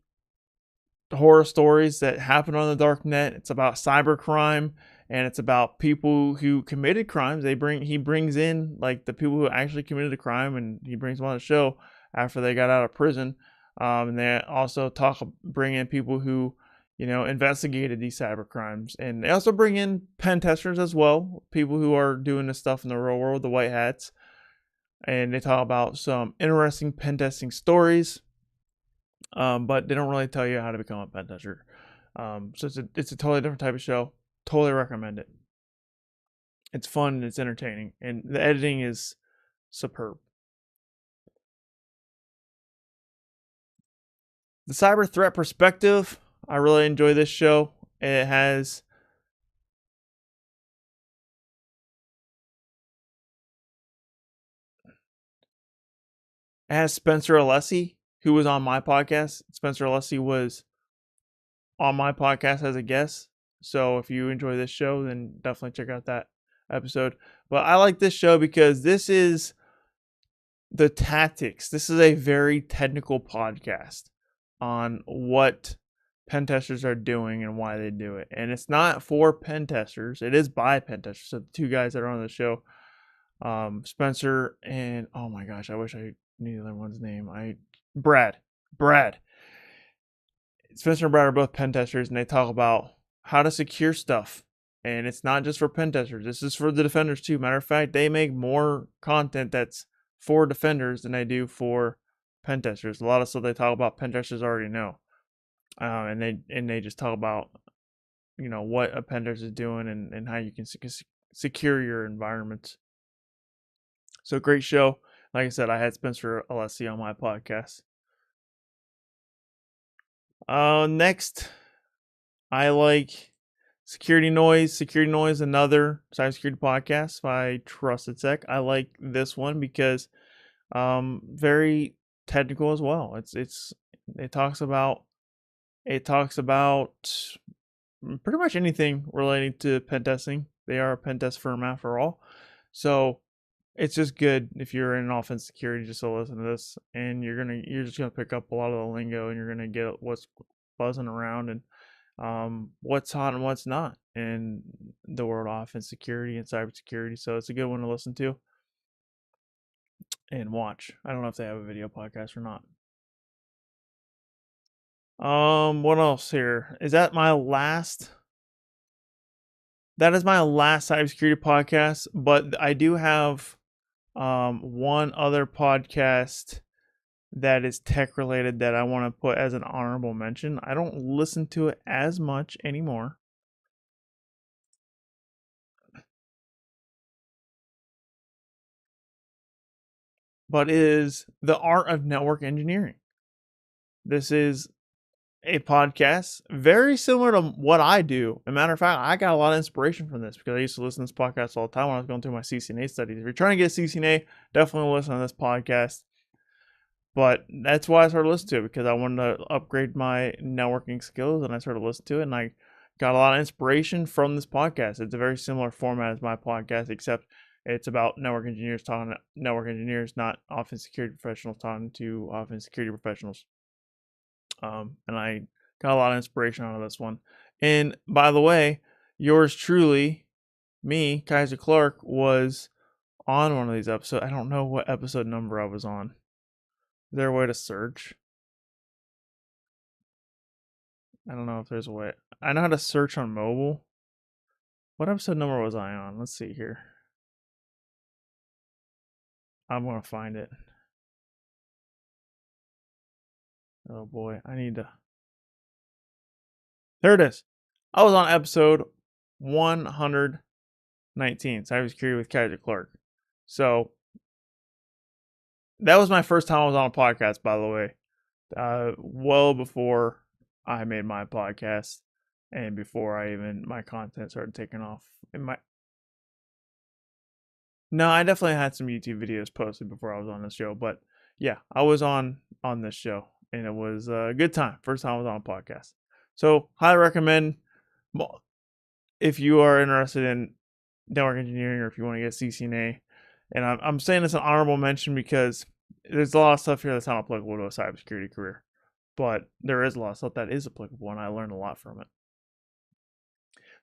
horror stories that happen on the dark net. It's about cybercrime, and it's about people who committed crimes. He brings in like the people who actually committed the crime, and he brings them on the show after they got out of prison. And they also bring in people who, investigated these cyber crimes, and they also bring in pen testers as well, people who are doing this stuff in the real world, the white hats, and they talk about some interesting pen testing stories. But they don't really tell you how to become a pen tester. So it's a totally different type of show. Totally recommend it. It's fun and it's entertaining, and the editing is superb. The Cyber Threat Perspective. I really enjoy this show. It has Spencer Alessi, who was on my podcast. Spencer Alessi was on my podcast as a guest. So if you enjoy this show, then definitely check out that episode. But I like this show because this is the tactics. This is a very technical podcast on what pen testers are doing and why they do it. And it's not for pen testers. It is by pen testers. So the two guys that are on the show, Spencer and, oh my gosh, I wish I knew the other one's name. Brad. Spencer and Brad are both pen testers, and they talk about how to secure stuff. And it's not just for pen testers. This is for the defenders too. Matter of fact, they make more content that's for defenders than they do for pen testers. A lot of stuff they talk about pen testers already know. And they just talk about, what a pen tester is doing and how you can secure your environments. So great show. Like I said, I had Spencer Alessi on my podcast. Next, I like Security Noise. Security Noise, another cybersecurity podcast by Trusted Sec. I like this one because very technical as well. It talks about pretty much anything relating to pen testing. They are a pen test firm after all. So it's just good if you're in offense security just to listen to this, and you're just gonna pick up a lot of the lingo, and you're gonna get what's buzzing around and what's hot and what's not in the world of offense security and cybersecurity. So it's a good one to listen to and watch. I don't know if they have a video podcast or not. What else here? Is that my last? That is my last cybersecurity podcast, but I do have one other podcast that is tech related that I want to put as an honorable mention. I don't listen to it as much anymore, but it is the art of network engineering. This is a podcast very similar to what I do. As a matter of fact, I got a lot of inspiration from this because I used to listen to this podcast all the time when I was going through my CCNA studies. If you're trying to get CCNA, definitely listen to this podcast. But that's why I started listening to it, because I wanted to upgrade my networking skills, and I started listening to it, and I got a lot of inspiration from this podcast. It's a very similar format as my podcast, except it's about network engineers talking to network engineers, not offense security professionals talking to offense security professionals. And I got a lot of inspiration out of this one. And by the way, yours truly, me, Kyser Clark, was on one of these episodes. I don't know what episode number I was on. Is there a way to search? I don't know if there's a way. I know how to search on mobile. What episode number was I on? Let's see here. I'm going to find it. Oh boy, I need to. There it is. I was on episode 119, Cybersecurity with Kyser Clark. So that was my first time I was on a podcast, by the way. Well before I made my podcast and before my content started taking off. No, I definitely had some YouTube videos posted before I was on this show, but yeah, I was on this show, and it was a good time. First time I was on a podcast. So highly recommend if you are interested in network engineering, or if you want to get CCNA. And I'm saying it's an honorable mention because there's a lot of stuff here that's not applicable to a cybersecurity career, but there is a lot of stuff that is applicable, and I learned a lot from it.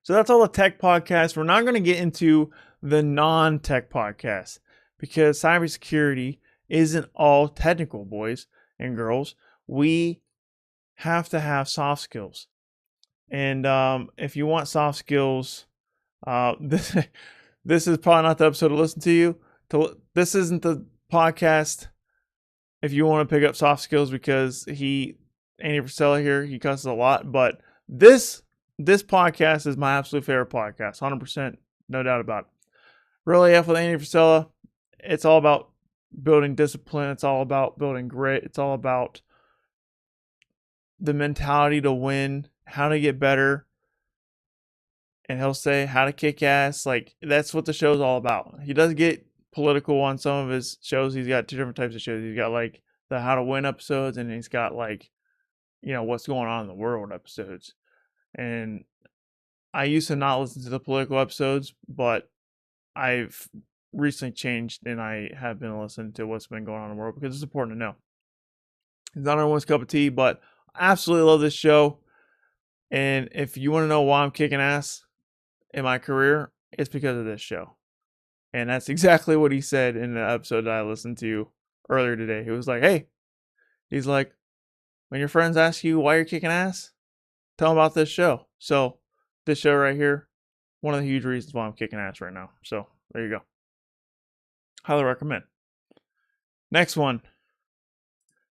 So that's all the tech podcasts. We're not going to get into the non-tech podcasts, because cybersecurity isn't all technical, boys and girls. We have to have soft skills. And if you want soft skills, this is probably not the episode to listen to you. This isn't the podcast if you want to pick up soft skills, because Andy Frisella here, he cusses a lot. But this podcast is my absolute favorite podcast, 100%, no doubt about it. Really, F with Andy Frisella, it's all about building discipline. It's all about building grit. It's all about the mentality to win, how to get better. And he'll say how to kick ass. Like, that's what the show's all about. He does get political on some of his shows. He's got two different types of shows. He's got like the how to win episodes, and he's got like, what's going on in the world episodes. And I used to not listen to the political episodes, but I've recently changed, and I have been listening to what's been going on in the world, because it's important to know. It's not everyone's cup of tea, but I absolutely love this show. And if you want to know why I'm kicking ass in my career, it's because of this show. And that's exactly what he said in the episode that I listened to earlier today. He was like, hey, he's like, when your friends ask you why you're kicking ass, tell them about this show. So this show right here, one of the huge reasons why I'm kicking ass right now. So there you go. Highly recommend. Next one,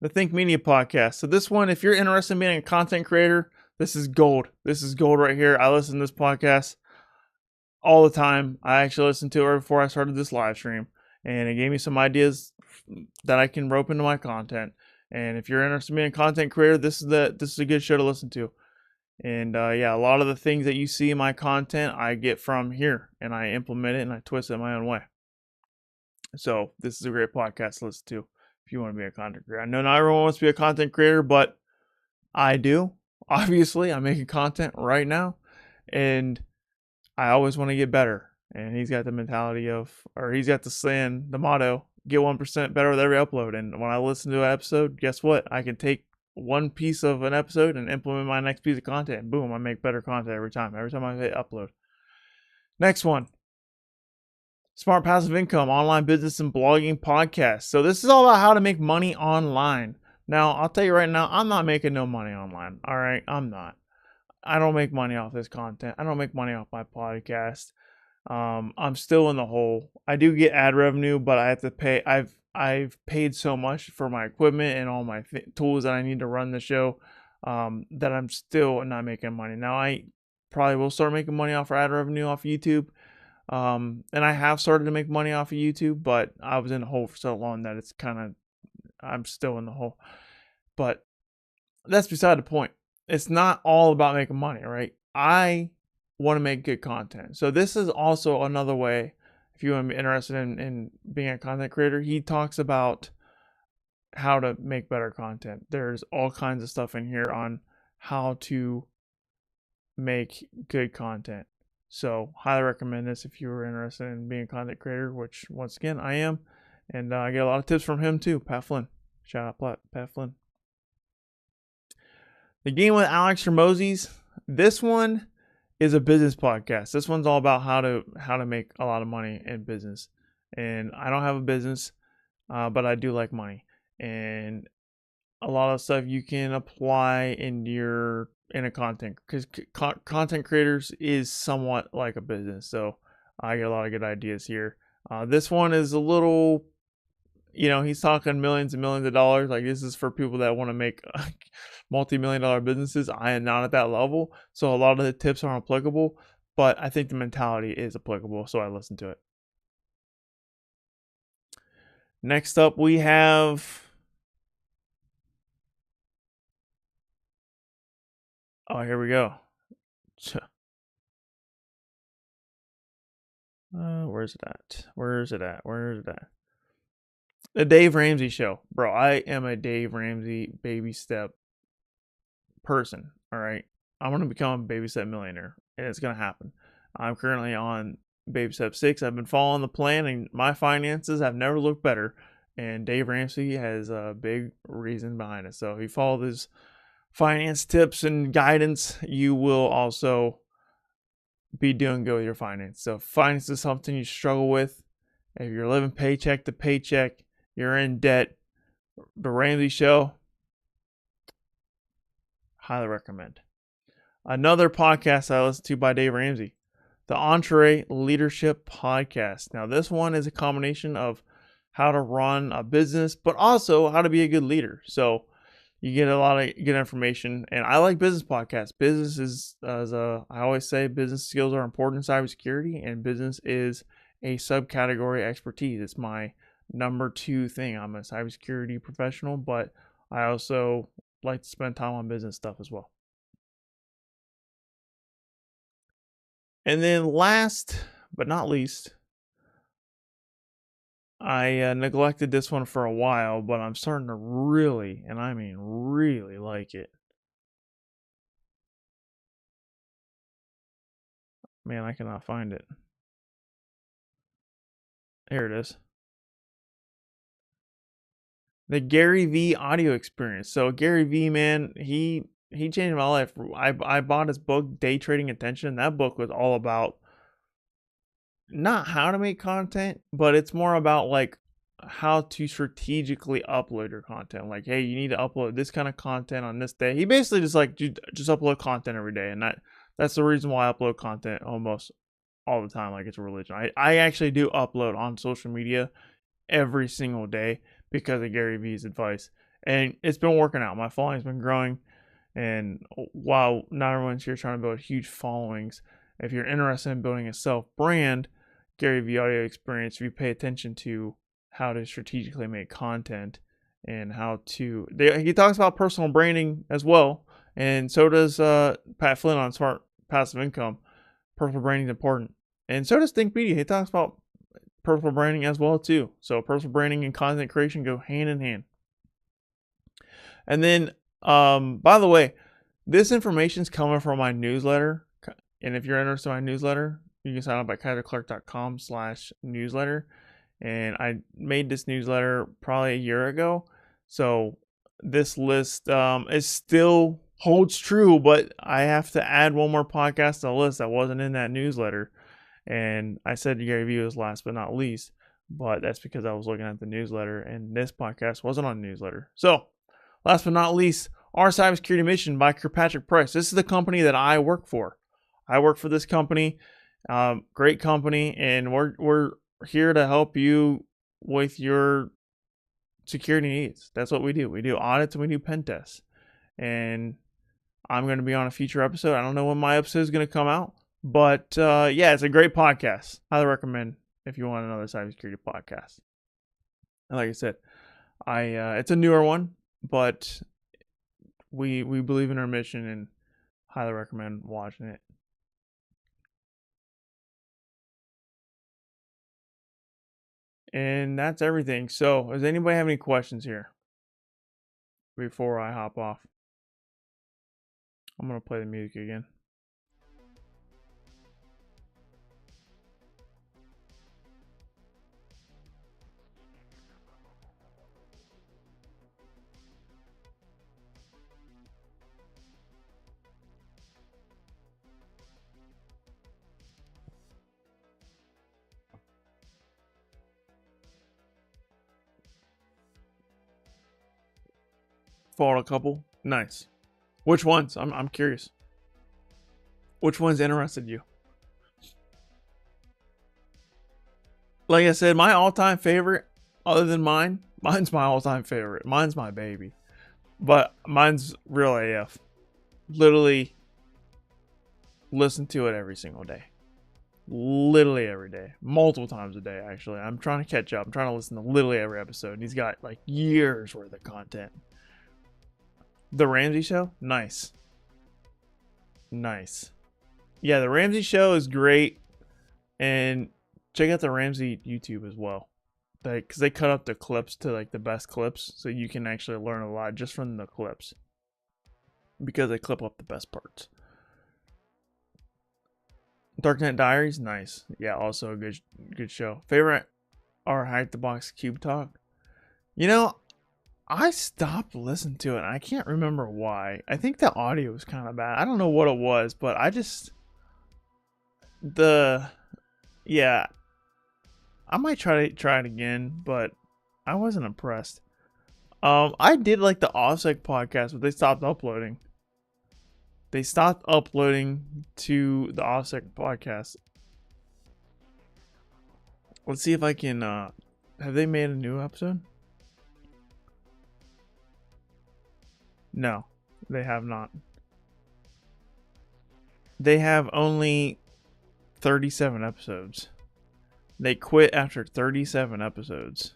the Think Media podcast. So this one, if you're interested in being a content creator, this is gold. This is gold right here. I listen to this podcast all the time. I actually listened to it right before I started this live stream, and it gave me some ideas that I can rope into my content. And if you're interested in being a content creator, this is a good show to listen to. And a lot of the things that you see in my content, I get from here, and I implement it, and I twist it my own way. So this is a great podcast to listen to if you want to be a content creator. I know not everyone wants to be a content creator, but I do. Obviously, I'm making content right now, and I always want to get better. And he's got the mentality he's got the motto, get 1% better with every upload. And when I listen to an episode, guess what? I can take one piece of an episode and implement my next piece of content. And boom, I make better content every time I hit upload. Next one, Smart Passive Income, online business and blogging podcast. So this is all about how to make money online. Now, I'll tell you right now, I'm not making no money online. All right, I'm not. I don't make money off this content. I don't make money off my podcast. I'm still in the hole. I do get ad revenue, but I have to pay. I've paid so much for my equipment and all my tools that I need to run the show, that I'm still not making money. Now I probably will start making money off ad revenue off YouTube, And I have started to make money off of YouTube, but I was in the hole for so long that it's kind of, I'm still in the hole. But that's beside the point. It's not all about making money, right? I want to make good content. So this is also another way, if you want to be interested in being a content creator, he talks about how to make better content. There's all kinds of stuff in here on how to make good content. So highly recommend this if you were interested in being a content creator, which once again I am. And I get a lot of tips from him too, Pat Flynn. Shout out Pat Flynn. The Game with Alex Hermoses. This one is a business podcast. This one's all about how to make a lot of money in business. And I don't have a business, but I do like money. And a lot of stuff you can apply in a content, because content creators is somewhat like a business. So I get a lot of good ideas here. This one is a little, he's talking millions and millions of dollars. Like, this is for people that want to make multi-million-dollar businesses. I am not at that level, so a lot of the tips aren't applicable, but I think the mentality is applicable, so I listen to it. Next up, we have, here we go. Where's it at? The Dave Ramsey Show. Bro, I am a Dave Ramsey baby step person, all right? I'm going to become a baby step millionaire, and it's going to happen. I'm currently on baby step 6. I've been following the plan, and my finances have never looked better, and Dave Ramsey has a big reason behind it. So if you follow his finance tips and guidance, you will also be doing good with your finance. So if finance is something you struggle with, if you're living paycheck to paycheck, you're in debt, the Ramsey Show, highly recommend. Another podcast I listen to by Dave Ramsey, the Entree Leadership Podcast. Now, this one is a combination of how to run a business, but also how to be a good leader. So you get a lot of good information, and I like business podcasts. Business is, I always say, business skills are important in cybersecurity, and business is a subcategory expertise. It's my number 2 thing. I'm a cybersecurity professional, but I also like to spend time on business stuff as well. And then last but not least, I neglected this one for a while, but I'm starting to really, and I mean really, like it. Man, I cannot find it. Here it is. The Gary V audio experience. So Gary V, man, he changed my life. I bought his book, Day Trading Attention. That book was all about not how to make content, but it's more about like how to strategically upload your content. Like, hey, you need to upload this kind of content on this day. He basically just like, just upload content every day. And that's the reason why I upload content almost all the time. Like, it's a religion. I actually do upload on social media every single day because of Gary V's advice. And it's been working out. My following's been growing. And while not everyone's here trying to build huge followings, if you're interested in building a self-brand, Gary V audio experience, if you pay attention to how to strategically make content and how to, he talks about personal branding as well. And so does Pat Flynn on Smart Passive Income. Personal branding is important. And so does Think Media. He talks about personal branding as well too. So personal branding and content creation go hand in hand. And then, by the way, this information is coming from my newsletter. And if you're interested in my newsletter, you can sign up at kyserclark.com/newsletter. And I made this newsletter probably a year ago. So this list is still holds true, but I have to add one more podcast to the list that wasn't in that newsletter. And I said Gary Vee was last but not least, but that's because I was looking at the newsletter and this podcast wasn't on the newsletter. So last but not least, our cybersecurity mission by Kirkpatrick Price. This is the company that I work for. I work for this company, great company, and we're here to help you with your security needs. That's what we do. We do audits and we do pen tests. And I'm going to be on a future episode. I don't know when my episode is going to come out, But yeah, it's a great podcast. Highly recommend if you want another cybersecurity podcast. And like I said, it's a newer one, but we believe in our mission and highly recommend watching it. And that's everything. So, does anybody have any questions here before I hop off? I'm gonna play the music again. Followed a couple. Nice. Which ones? I'm curious. Which ones interested you? Like I said, my all-time favorite, other than mine's my all-time favorite. Mine's my baby. But mine's real AF. Literally listen to it every single day. Literally every day. Multiple times a day, actually. I'm trying to catch up. I'm trying to listen to literally every episode. And he's got like years worth of content. The Ramsey Show? Nice. Nice. Yeah, the Ramsey Show is great. And check out the Ramsey YouTube as well. Because they cut up the clips to like the best clips. So you can actually learn a lot just from the clips. Because they clip up the best parts. Darknet Diaries? Nice. Yeah, also a good show. Favorite or Hack the Box Cube Talk? You know, I stopped listening to it. And I can't remember why. I think the audio was kind of bad. I don't know what it was, but I just yeah, I might try it again, but I wasn't impressed. I did like the OffSec podcast, but they stopped uploading. They stopped uploading to the OffSec podcast. Let's see if I can. Have they made a new episode? No, they have not. They have only 37 episodes. They quit after 37 episodes.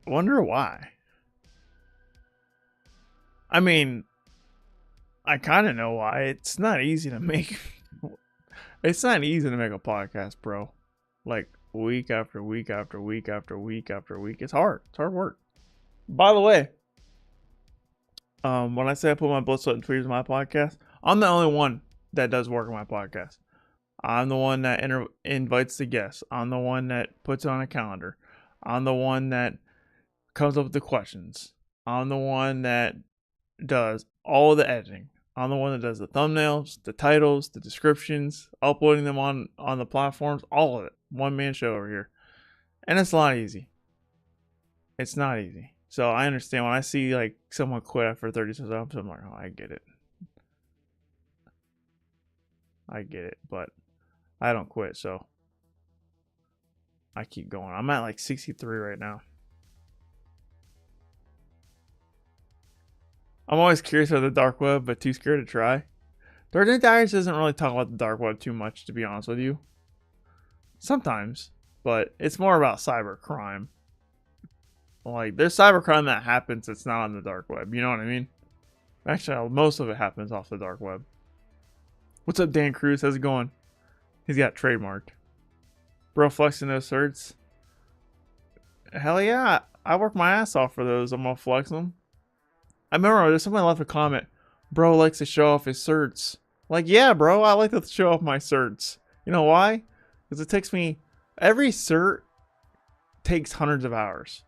Wonder why. I mean, I kind of know why. It's not easy to make. It's not easy to make a podcast, bro. Like week after week after week after week after week. It's hard. It's hard work. By the way, when I say I put my blood, sweat, and tears in my podcast, I'm the only one that does work on my podcast. I'm the one that invites the guests. I'm the one that puts it on a calendar. I'm the one that comes up with the questions. I'm the one that does all the editing. I'm the one that does the thumbnails, the titles, the descriptions, uploading them on the platforms, all of it. One man show over here. And it's not easy. It's not easy. So I understand when I see like someone quit after 36 episodes, I'm like, oh, I get it. I get it, but I don't quit, so I keep going. I'm at like 63 right now. I'm always curious about the dark web, but too scared to try. Darknet Diaries doesn't really talk about the dark web too much, to be honest with you. Sometimes, but it's more about cyber crime. Like, there's cyber crime that happens that's not on the dark web. You know what I mean? Actually, most of it happens off the dark web. What's up, Dan Cruz? How's it going? He's got trademarked. Bro, flexing those certs. Hell yeah. I work my ass off for those. I'm going to flex them. I remember somebody left a comment. Bro likes to show off his certs. Like, yeah, bro. I like to show off my certs. You know why? Because it takes me... Every cert takes hundreds of hours.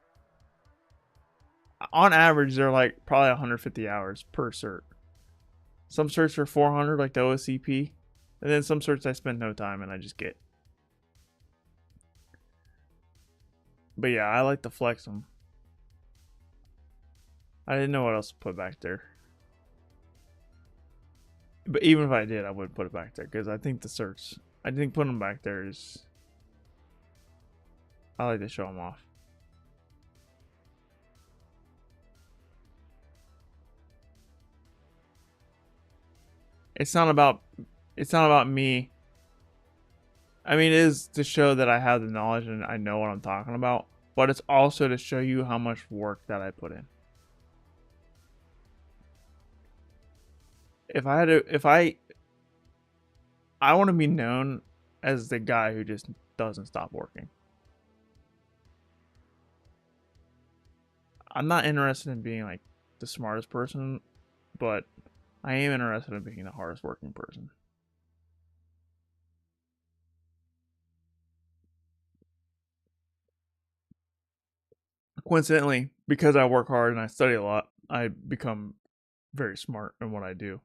On average, they're like probably 150 hours per cert. Some certs are 400, like the OSCP. And then some certs I spend no time and I just get. But yeah, I like to flex them. I didn't know what else to put back there. But even if I did, I wouldn't put it back there. Because I think the certs... I think putting them back there is... I like to show them off. It's not about me. I mean, it is to show that I have the knowledge and I know what I'm talking about, but it's also to show you how much work that I put in. If I had to, I want to be known as the guy who just doesn't stop working. I'm not interested in being like the smartest person, but I am interested in being the hardest working person. Coincidentally, because I work hard and I study a lot, I become very smart in what I do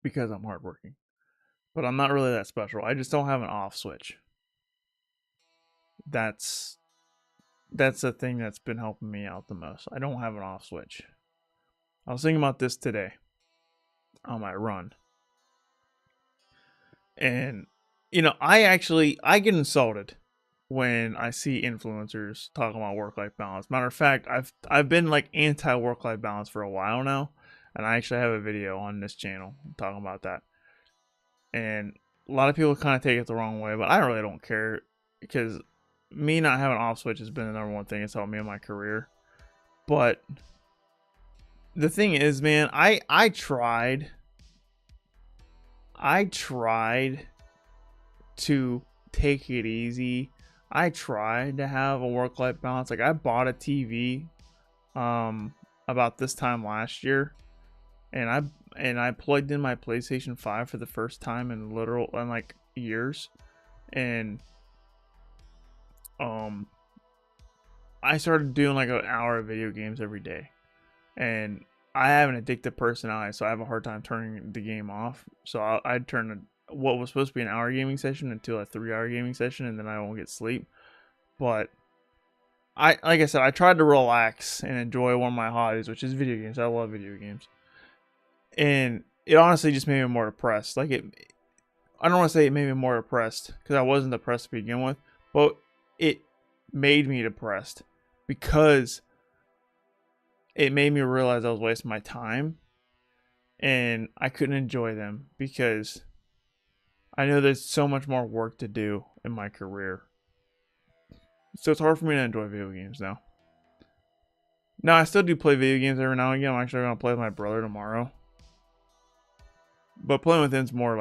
because I'm hardworking. But I'm not really that special. I just don't have an off switch. That's the thing that's been helping me out the most. I don't have an off switch. I was thinking about this today on my run. And I get insulted when I see influencers talking about work-life balance. Matter of fact, I've been like anti work-life balance for a while now, and I actually have a video on this channel talking about that. And a lot of people kind of take it the wrong way, but I really don't care because me not having off switch has been the number one thing that's helped me in my career. But the thing is, man, I tried to take it easy. I tried to have a work-life balance. Like I bought a TV about this time last year, and I plugged in my PlayStation 5 for the first time in like years, and I started doing like an hour of video games every day, and I have an addictive personality, so I have a hard time turning the game off. So I'd turn what was supposed to be an hour gaming session into a 3-hour gaming session, and then I won't get sleep. But like I said, I tried to relax and enjoy one of my hobbies, which is video games. I love video games, and it honestly just made me more depressed. I don't want to say it made me more depressed because I wasn't depressed to begin with, but it made me depressed because it made me realize I was wasting my time and I couldn't enjoy them because I know there's so much more work to do in my career. So it's hard for me to enjoy video games now. Now, I still do play video games every now and again. I'm actually going to play with my brother tomorrow. But playing with him's more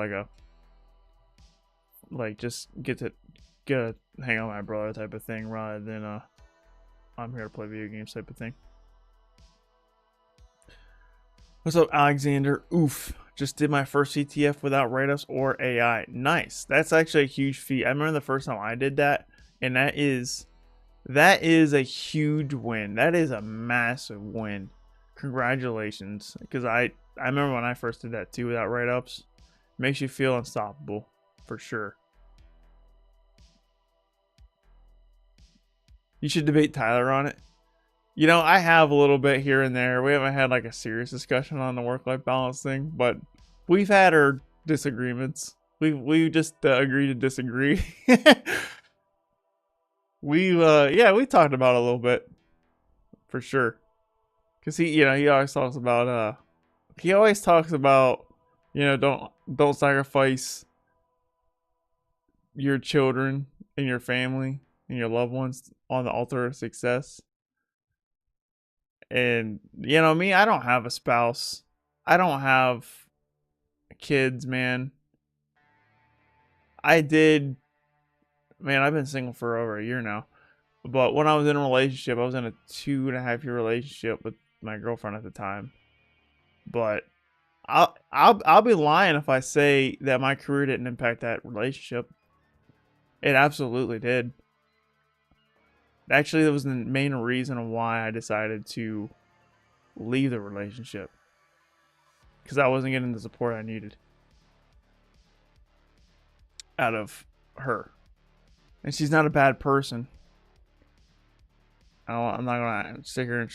like just get to hang out with my brother type of thing rather than I'm here to play video games type of thing. What's up, Alexander? Oof. Just did my first CTF without write-ups or AI. Nice. That's actually a huge feat. I remember the first time I did that, and that is a huge win. That is a massive win. Congratulations. Because I remember when I first did that too without write-ups. Makes you feel unstoppable, for sure. You should debate Tyler on it. You know, I have a little bit here and there. We haven't had like a serious discussion on the work-life balance thing, but we've had our disagreements. We just agree to disagree. we talked about it a little bit for sure. Cause he always talks about don't sacrifice your children and your family and your loved ones on the altar of success. And me, I don't have a spouse. I don't have kids, man. I've been single for over a year now. But when I was in a relationship, I was in a 2.5-year relationship with my girlfriend at the time. But I'll be lying if I say that my career didn't impact that relationship. It absolutely did. Actually, that was the main reason why I decided to leave the relationship. Because I wasn't getting the support I needed out of her. And she's not a bad person. I'm not going to sit here and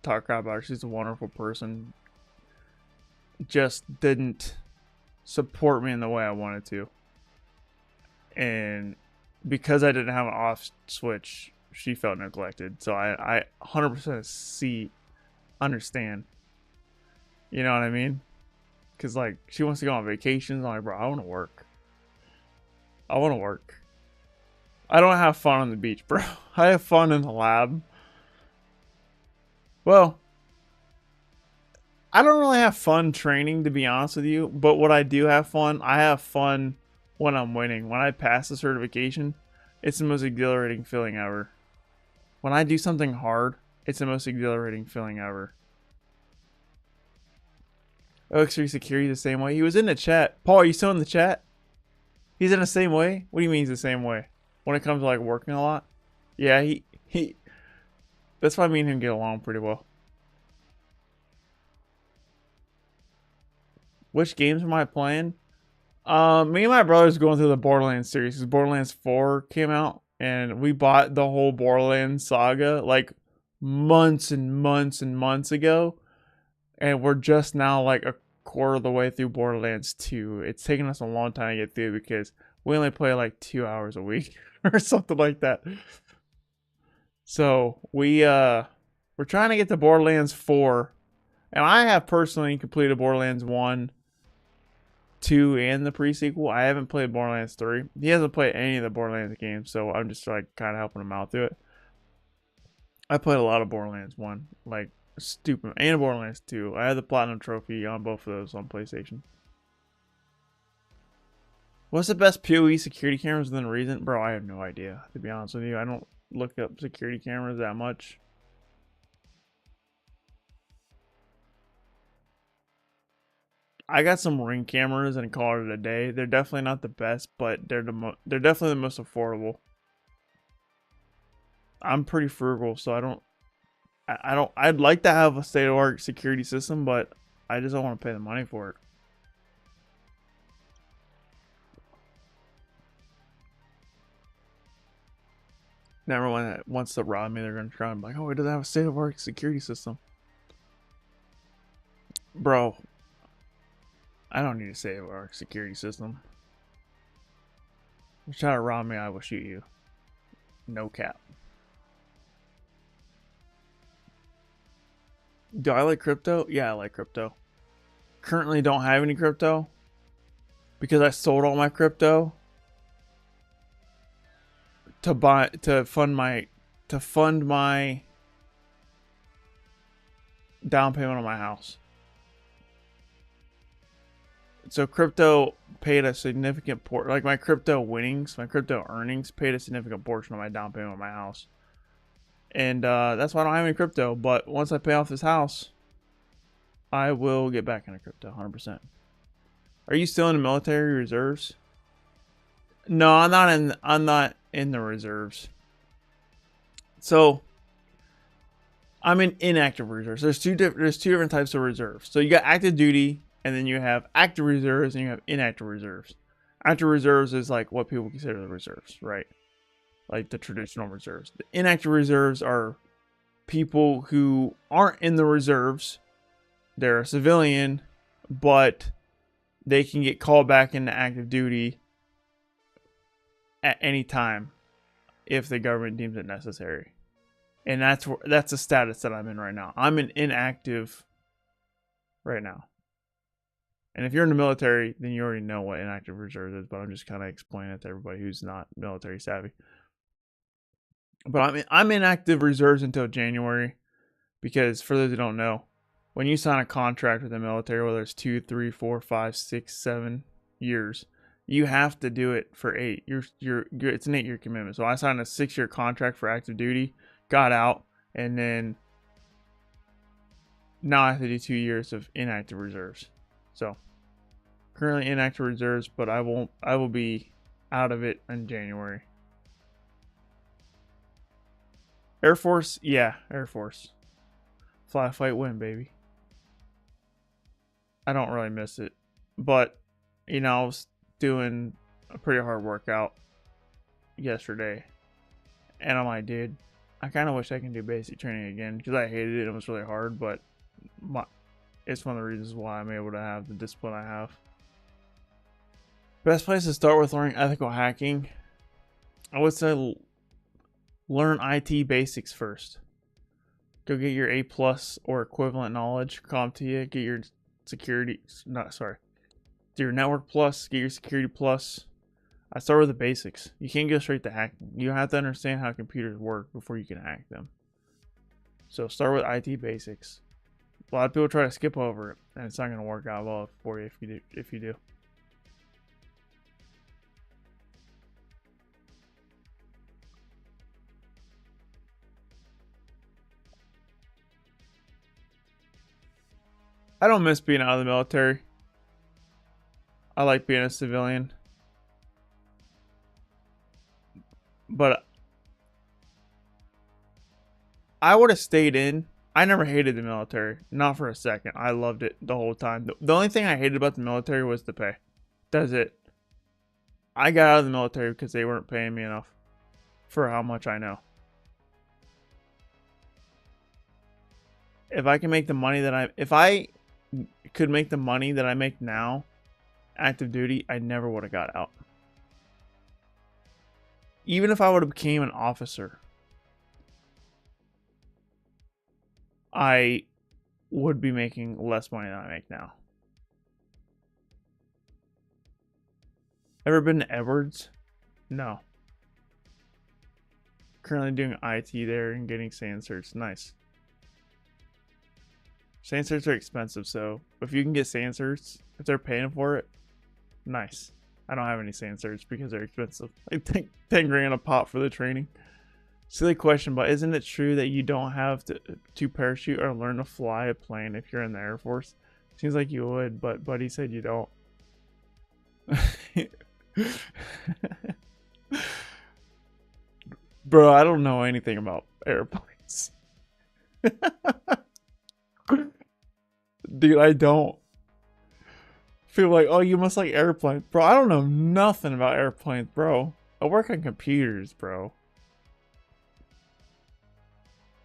talk crap about her. She's a wonderful person. Just didn't support me in the way I wanted to. And because I didn't have an off switch, she felt neglected. So I 100% understand. You know what I mean? because like she wants to go on vacations. I'm like, bro, I want to work. I want to work. I don't have fun on the beach, bro. I have fun in the lab. Well, I don't really have fun training, to be honest with you. But what I do have fun, I have fun when I'm winning. When I pass the certification, it's the most exhilarating feeling ever. When I do something hard, it's the most exhilarating feeling ever. OX3 Security the same way. He was in the chat. Paul, are you still in the chat? He's in the same way? What do you mean he's the same way? When it comes to like working a lot? Yeah, he that's why me and him get along pretty well. Which games am I playing? Me and my brother's going through the Borderlands series because Borderlands 4 came out and we bought the whole Borderlands saga like months and months and months ago. And we're just now like a quarter of the way through Borderlands 2. It's taken us a long time to get through because we only play like 2 hours a week or something like that. So we're trying to get to Borderlands 4. And I have personally completed Borderlands 1, 2, and the pre-sequel. I haven't played Borderlands 3. He hasn't played any of the Borderlands games, so I'm just like kind of helping him out through it. I played a lot of Borderlands 1, like stupid, and Borderlands 2. I had the Platinum Trophy on both of those on PlayStation. What's the best PoE security cameras within reason? Bro, I have no idea, to be honest with you. I don't look up security cameras that much. I got some Ring cameras and call it a day. They're definitely not the best, but they're definitely the most affordable. I'm pretty frugal, so I'd like to have a state-of-the-art security system, but I just don't want to pay the money for it. Everyone that wants to rob me, they're gonna try and be like, oh, it doesn't have a state-of-the-art security system. Bro, I don't need a state-of-the-art security system. If you try to rob me, I will shoot you. No cap. Do I like crypto? Yeah, I like crypto. Currently don't have any crypto because I sold all my crypto to fund my down payment on my house. So crypto paid a significant portion, like my crypto winnings, my crypto earnings paid a significant portion of my down payment on my house. And that's why I don't have any crypto. But once I pay off this house, I will get back into crypto 100%. Are you still in the military reserves? No, I'm not in the reserves. So I'm in inactive reserves. There's two different types of reserves. So you got active duty, and then you have active reserves, and you have inactive reserves. Active reserves is like what people consider the reserves, right? Like the traditional reserves. The inactive reserves are people who aren't in the reserves. They're a civilian, but they can get called back into active duty at any time if the government deems it necessary. And that's the status that I'm in right now. I'm an inactive right now. And if you're in the military, then you already know what inactive reserve is, but I'm just kind of explaining it to everybody who's not military savvy. But I'm in active reserves until January, because for those who don't know, when you sign a contract with the military, whether it's 2, 3, 4, 5, 6, 7 years, you have to do it for 8. It's an 8-year commitment. So I signed a 6-year contract for active duty, got out, and then now I have to do 2 years of inactive reserves. So currently inactive reserves, but I will be out of it in January. Air Force, yeah, Air Force. Fly, fight, win, baby. I don't really miss it, but you know, I was doing a pretty hard workout yesterday, and I'm like, dude, I kind of wish I can do basic training again because I hated it. It was really hard, but it's one of the reasons why I'm able to have the discipline I have. Best place to start with learning ethical hacking, I would say learn IT basics first. Go get your A+ or equivalent knowledge, come to you, get your security. Not sorry. Do your network plus, get your security plus. I start with the basics. You can't go straight to hacking. You have to understand how computers work before you can hack them. So start with IT basics. A lot of people try to skip over it, and it's not going to work out well for you if you do. I don't miss being out of the military. I like being a civilian. But I would have stayed in. I never hated the military. Not for a second. I loved it the whole time. The only thing I hated about the military was the pay. That's it. I got out of the military because they weren't paying me enough for how much I know. If I can make the money that if I could make the money that I make now, active duty, I never would have got out. Even if I would have became an officer, I would be making less money than I make now. Ever been to Edwards? No. Currently doing IT there and getting SAN certs. Nice. SAN certs are expensive, so if you can get SAN certs, if they're paying for it, nice. I don't have any SAN certs because they're expensive. Like 10 grand a pop for the training. Silly question, but isn't it true that you don't have to parachute or learn to fly a plane if you're in the Air Force? Seems like you would, but Buddy said you don't. Bro, I don't know anything about airplanes. Dude, I don't. Feel like, oh, you must like airplanes. Bro, I don't know nothing about airplanes, bro. I work on computers, bro.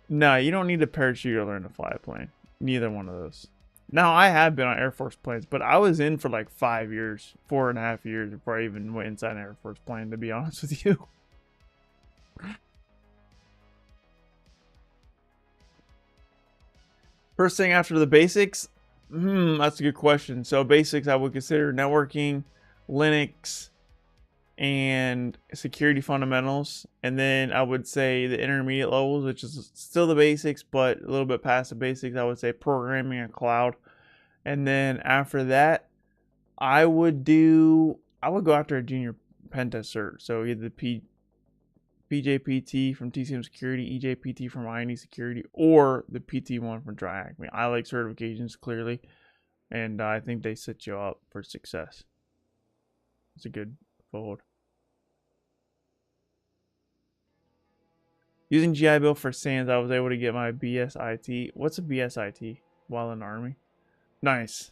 No, you don't need to parachute or learn to fly a plane. Neither one of those. Now, I have been on Air Force planes, but I was in for like 5 years, 4.5 years before I even went inside an Air Force plane, to be honest with you. First thing after the basics? That's a good question. So basics, I would consider networking, Linux, and security fundamentals. And then I would say the intermediate levels, which is still the basics, but a little bit past the basics, I would say programming and cloud. And then after that, I would go after a junior pentest cert. So either the PJPT from TCM Security, EJPT from INE Security, or the PT1 from TriHack. I mean, I like certifications clearly, and I think they set you up for success. It's a good fold. Using GI Bill for SANS, I was able to get my BSIT. What's a BSIT while in the Army? Nice.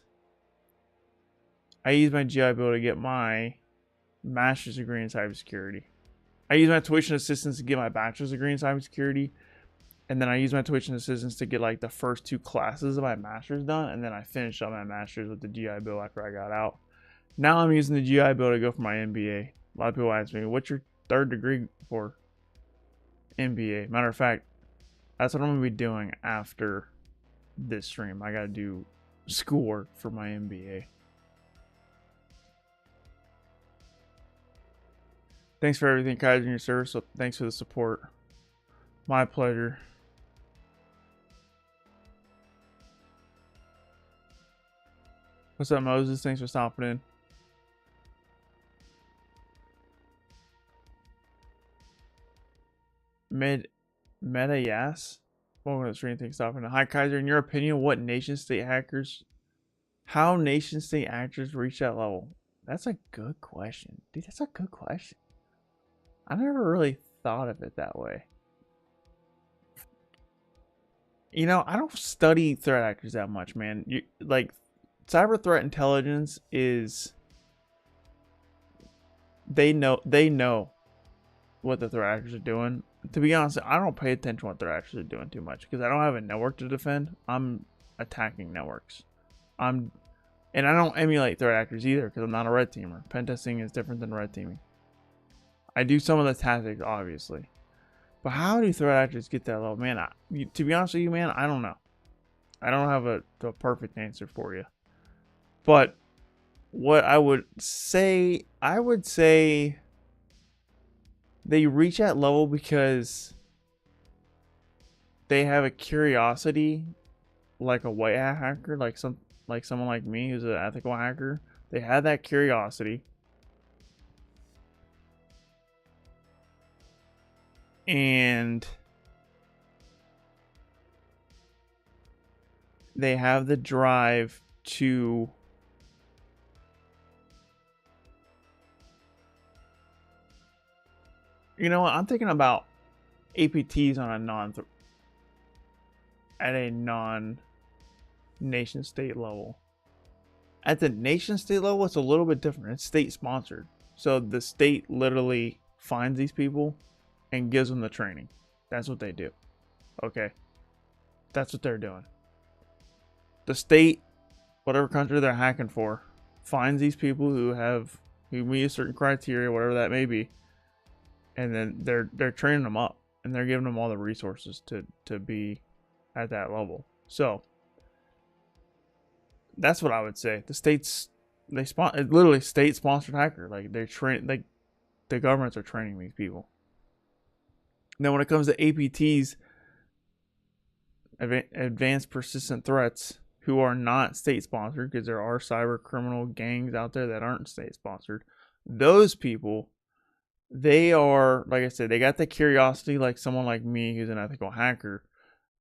I used my GI Bill to get my master's degree in cybersecurity. I used my tuition assistance to get my bachelor's degree in cybersecurity. And then I used my tuition assistance to get like the first 2 classes of my master's done. And then I finished up my master's with the GI Bill after I got out. Now I'm using the GI Bill to go for my MBA. A lot of people ask me, what's your 3rd degree for? MBA. Matter of fact, that's what I'm going to be doing after this stream. I got to do schoolwork for my MBA. Thanks for everything, Kyser, in your service. So thanks for the support. My pleasure. What's up, Moses? Thanks for stopping in. Meta Yas? Welcome to the stream. Thanks for stopping in. Hi, Kyser. In your opinion, how nation state actors reach that level? That's a good question. Dude, that's a good question. I never really thought of it that way. You know, I don't study threat actors that much, man. Like, cyber threat intelligence is... They know what the threat actors are doing. To be honest, I don't pay attention to what threat actors are doing too much because I don't have a network to defend. I'm attacking networks. And I don't emulate threat actors either because I'm not a red teamer. Pentesting is different than red teaming. I do some of the tactics, obviously. But how do threat actors get that level? Man, to be honest with you, man, I don't know. I don't have a perfect answer for you. But what I would say they reach that level because they have a curiosity, like a white hat hacker, like someone like me who's an ethical hacker. They have that curiosity, and they have the drive to I'm thinking about APTs on a non nation state level. At the nation state level, it's a little bit different. It's state sponsored. So the state literally finds these people and gives them the training. That's what they do. Okay. That's what they're doing. The state, whatever country they're hacking for, finds these people who meet a certain criteria, whatever that may be, and then they're training them up, and they're giving them all the resources to be at that level. So that's what I would say. The states, literally state sponsored hacker. Like the governments are training these people. Now when it comes to APTs, advanced persistent threats, who are not state sponsored, because there are cyber criminal gangs out there that aren't state sponsored. Those people, they are, like I said, they got the curiosity like someone like me who's an ethical hacker,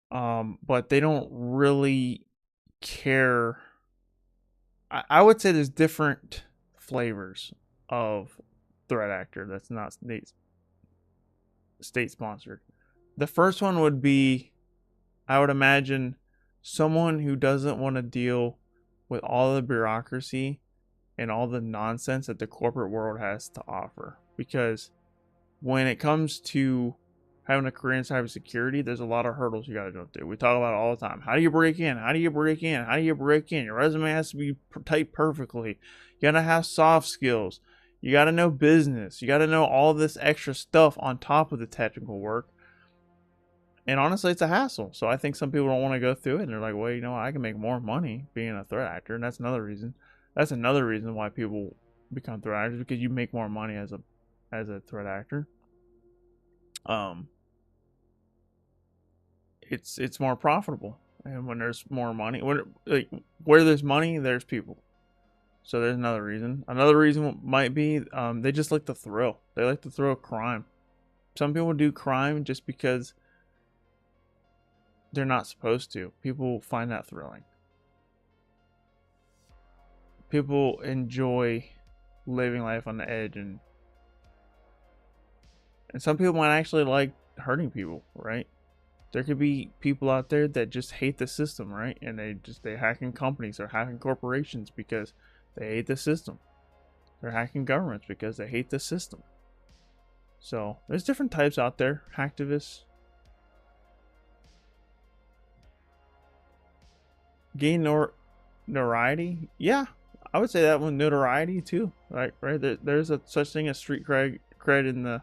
but they don't really care. I would say there's different flavors of threat actor that's not state sponsored. The first one would be, I would imagine, someone who doesn't want to deal with all the bureaucracy and all the nonsense that the corporate world has to offer. Because when it comes to having a career in cybersecurity, there's a lot of hurdles you got to jump through. We talk about it all the time. How do you break in? How do you break in? How do you break in? Your resume has to be typed perfectly. You got to have soft skills. You got to know business. You got to know all this extra stuff on top of the technical work. And honestly, it's a hassle. So I think some people don't want to go through it. And they're like, well, I can make more money being a threat actor. And that's another reason. That's another reason why people become threat actors, because you make more money as a threat actor. It's more profitable. And when there's more money, where there's money, there's people. So there's another reason. Another reason might be they just like the thrill. They like the thrill of crime. Some people do crime just because they're not supposed to. People find that thrilling. People enjoy living life on the edge, and some people might actually like hurting people, right? There could be people out there that just hate the system, right? And they're hacking companies or hacking corporations because they hate the system. They're hacking governments because they hate the system. So there's different types out there. Hacktivists. Gain notoriety. Yeah, I would say that one, notoriety too. Right. There's a such thing as street cred in the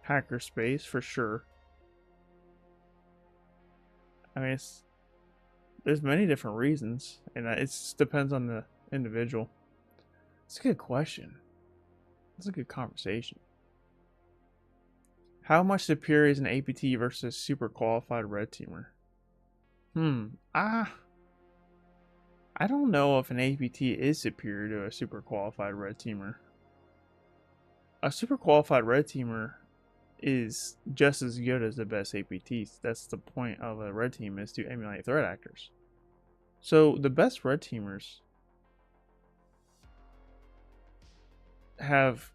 hacker space for sure. I mean, there's many different reasons, and it just depends on the individual. It's a good question. It's a good conversation. How much superior is an APT versus super qualified red teamer? I don't know if an APT is superior to a super qualified red teamer. A super qualified red teamer is just as good as the best APTs. That's the point of a red team, is to emulate threat actors. So the best red teamers have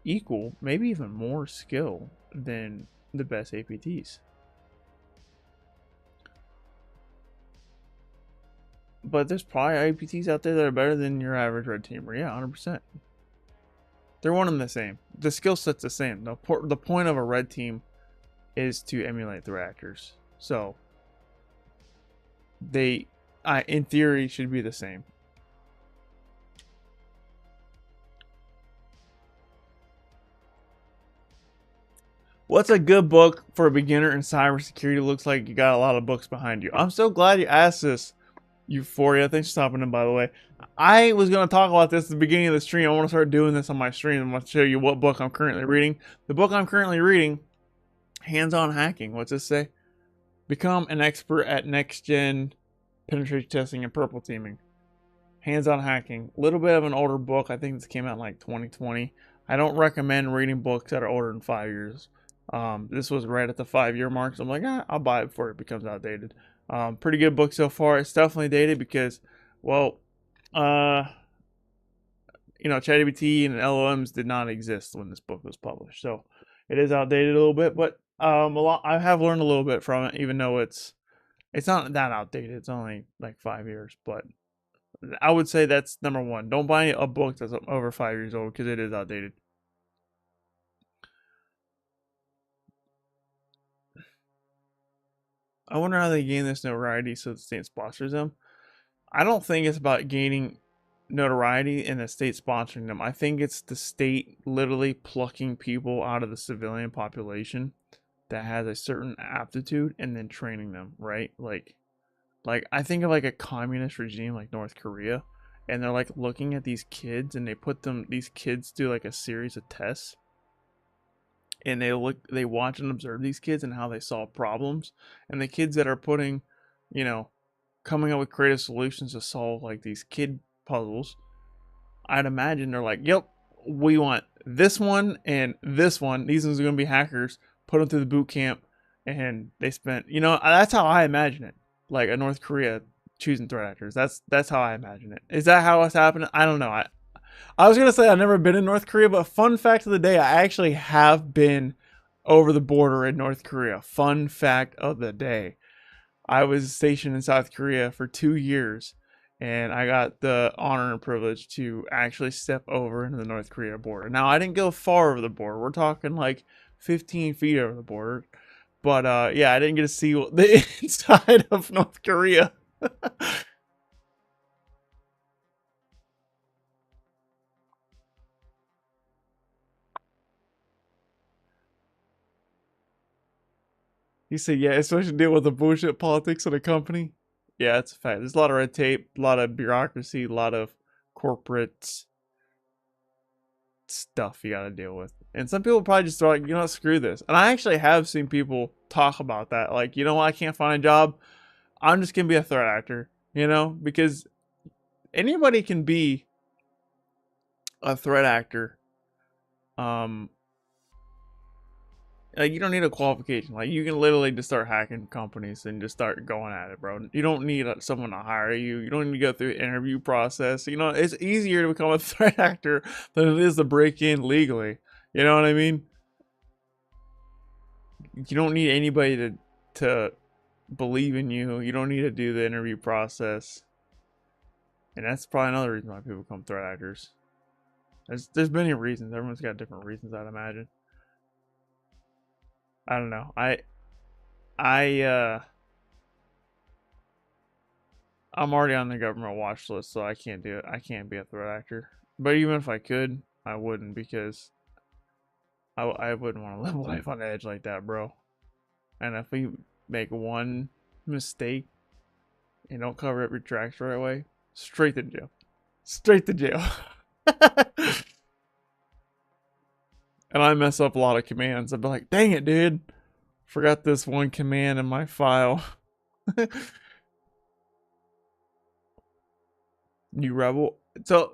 equal, maybe even more skill than the best APTs. But there's probably APTs out there that are better than your average red teamer. Yeah, 100%. They're one and the same. The skill set's the same. The point of a red team is to emulate threat actors. So they, in theory, should be the same. What's a good book for a beginner in cybersecurity? Looks like you got a lot of books behind you. I'm so glad you asked this. Euphoria, thanks for stopping in, by the way. I was going to talk about this at the beginning of the stream. I want to start doing this on my stream. I'm going to show you what book I'm currently reading. The book I'm currently reading, Hands-on Hacking. What's this say? Become an expert at next-gen penetration testing and purple teaming. Hands-on Hacking. A little bit of an older book. I think this came out in like 2020. I don't recommend reading books that are older than 5 years. This was right at the 5-year mark, so I'm like, I'll buy it before it becomes outdated. Pretty good book so far. It's definitely dated because, well, ChatGPT and LLMs did not exist when this book was published, so it is outdated a little bit. But I have learned a little bit from it, even though it's not that outdated. It's only like 5 years, but I would say that's number one. Don't buy a book that's over 5 years old because it is outdated. I wonder how they gain this notoriety so the state sponsors them. I don't think it's about gaining notoriety and the state sponsoring them. I think it's the state literally plucking people out of the civilian population that has a certain aptitude and then training them, right? Like I think of like a communist regime like North Korea, and they're like looking at these kids and these kids do like a series of tests, and they watch and observe these kids and how they solve problems, and the kids that are coming up with creative solutions to solve like these kid puzzles, I'd imagine they're like, yep, we want this one and this one. These ones are going to be hackers. Put them through the boot camp, and they spent, that's how I imagine it. Like a North Korea choosing threat actors. That's how I imagine it. Is that how it's happening? I don't know. I was gonna say I've never been in North Korea, but fun fact of the day, I actually have been over the border in North Korea. Fun fact of the day. I was stationed in South Korea for 2 years, and I got the honor and privilege to actually step over into the North Korea border. Now, I didn't go far over the border. We're talking like 15 feet over the border. But yeah, I didn't get to see the inside of North Korea. He said, yeah, especially deal with the bullshit politics of the company. Yeah, it's a fact. There's a lot of red tape, a lot of bureaucracy, a lot of corporate stuff you gotta deal with. And some people probably just throw like, screw this. And I actually have seen people talk about that. Like, you know what, I can't find a job. I'm just gonna be a threat actor, because anybody can be a threat actor. Like, you don't need a qualification. Like, you can literally just start hacking companies and just start going at it, bro. You don't need someone to hire you. You don't need to go through an interview process. It's easier to become a threat actor than it is to break in legally. You know what I mean? You don't need anybody to believe in you. You don't need to do the interview process. And that's probably another reason why people become threat actors. There's many reasons. Everyone's got different reasons, I'd imagine. I don't know. I'm already on the government watch list, so I can't do it. I can't be a threat actor. But even if I could, I wouldn't, because I wouldn't want to live life on edge like that, bro. And if we make one mistake and don't cover up your tracks right away, straight to jail. Straight to jail. And I mess up a lot of commands. I'd be like, dang it, dude. Forgot this one command in my file. You rebel. So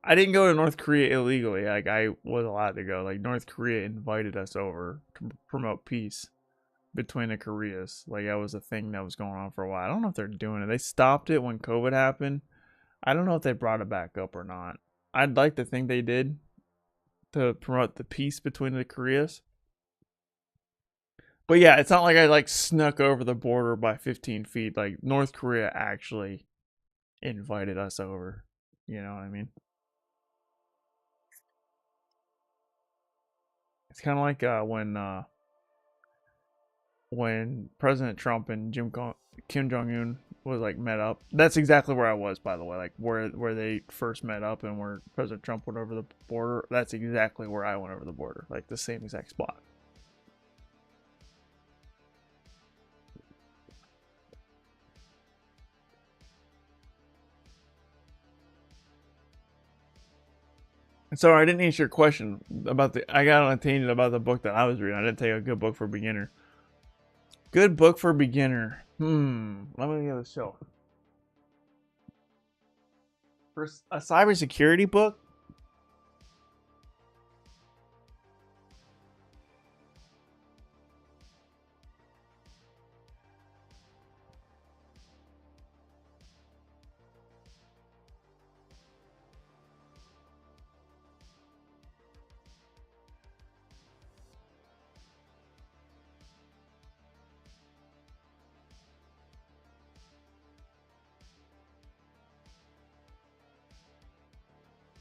I didn't go to North Korea illegally. Like, I was allowed to go. Like, North Korea invited us over to promote peace between the Koreas. Like, that was a thing that was going on for a while. I don't know if they're doing it. They stopped it when COVID happened. I don't know if they brought it back up or not. I'd like to think they did, to promote the peace between the Koreas. But yeah, it's not like I snuck over the border by 15 feet. Like, North Korea actually invited us over. You know what I mean? It's kind of like when President Trump and Kim Jong Un was met up. That's exactly where I was, by the way. Like, where they first met up and where President Trump went over the border. That's exactly where I went over the border. Like, the same exact spot. Sorry, I didn't answer your question about the. I got on a tangent about the book that I was reading. I didn't tell you a good book for beginner. Good book for beginner. Let me get the shelf. For a cybersecurity book.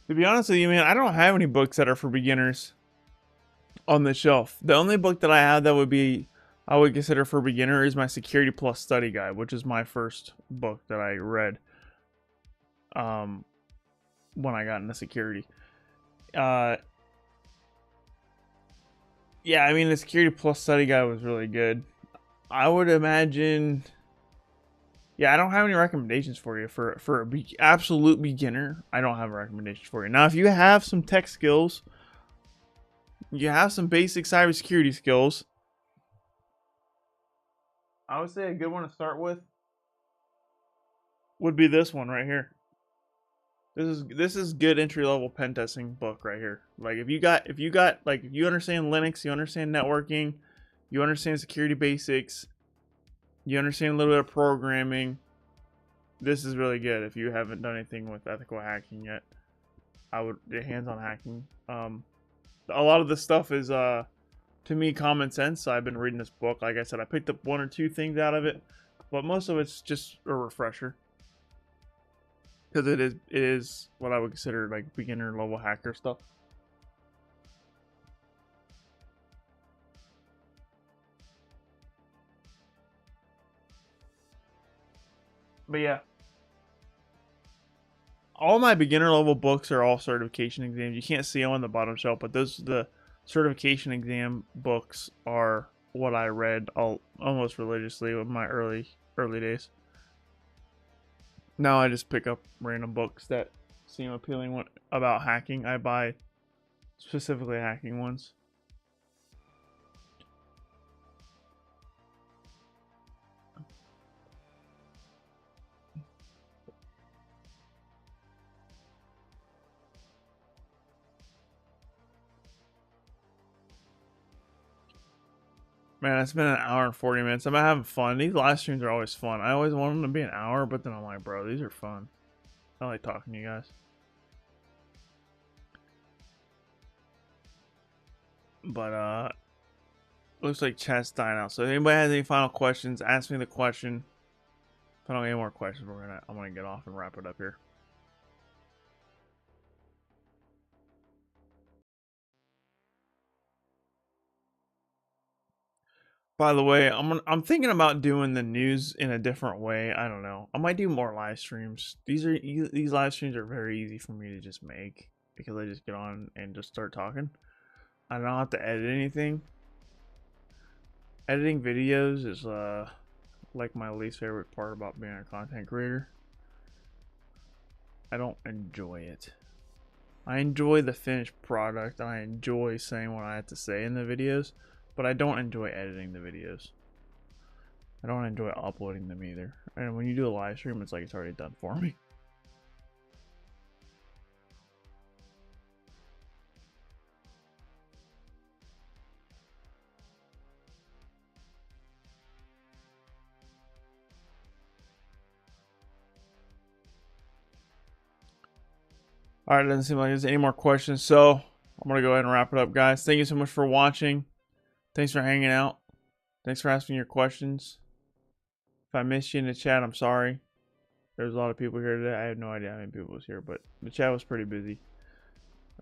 To be honest with you, man, I don't have any books that are for beginners on the shelf. The only book that I have that I would consider for beginner is my Security Plus Study Guide, which is my first book that I read when I got into security. Yeah, I mean, the Security Plus Study Guide was really good. I would imagine. Yeah, I don't have any recommendations for you for absolute beginner. I don't have a recommendation for you. Now, if you have some tech skills, you have some basic cybersecurity skills, I would say a good one to start with would be this one right here. This is good entry level pen testing book right here. Like if you understand Linux, you understand networking, you understand security basics, you understand a little bit of programming, this is really good. If you haven't done anything with ethical hacking yet, I would get hands-on hacking. A lot of this stuff is to me common sense. So I've been reading this book. Like I said, I picked up one or two things out of it, but most of it's just a refresher because it is what I would consider like beginner level hacker stuff. But yeah, all my beginner level books are all certification exams. You can't see them on the bottom shelf, but the certification exam books are what I read almost religiously in my early days. Now I just pick up random books that seem appealing about hacking. I buy specifically hacking ones. Man, it's been an hour and 40 minutes. I'm having fun. These live streams are always fun. I always want them to be an hour, but then I'm like, bro, these are fun. I like talking to you guys. But looks like chat's dying out. So if anybody has any final questions, ask me the question. If I don't get any more questions, I'm gonna get off and wrap it up here. By the way, I'm thinking about doing the news in a different way. I don't know. I might do more live streams. These live streams are very easy for me to just make because I just get on and just start talking. I don't have to edit anything. Editing videos is like my least favorite part about being a content creator. I don't enjoy it. I enjoy the finished product and I enjoy saying what I have to say in the videos, but I don't enjoy editing the videos. I don't enjoy uploading them either. And when you do a live stream, it's like it's already done for me. All right, doesn't seem like there's any more questions, so I'm gonna go ahead and wrap it up, guys. Thank you so much for watching. Thanks for hanging out. Thanks for asking your questions. If I missed you in the chat, I'm sorry. There's a lot of people here today. I have no idea how many people was here, but the chat was pretty busy,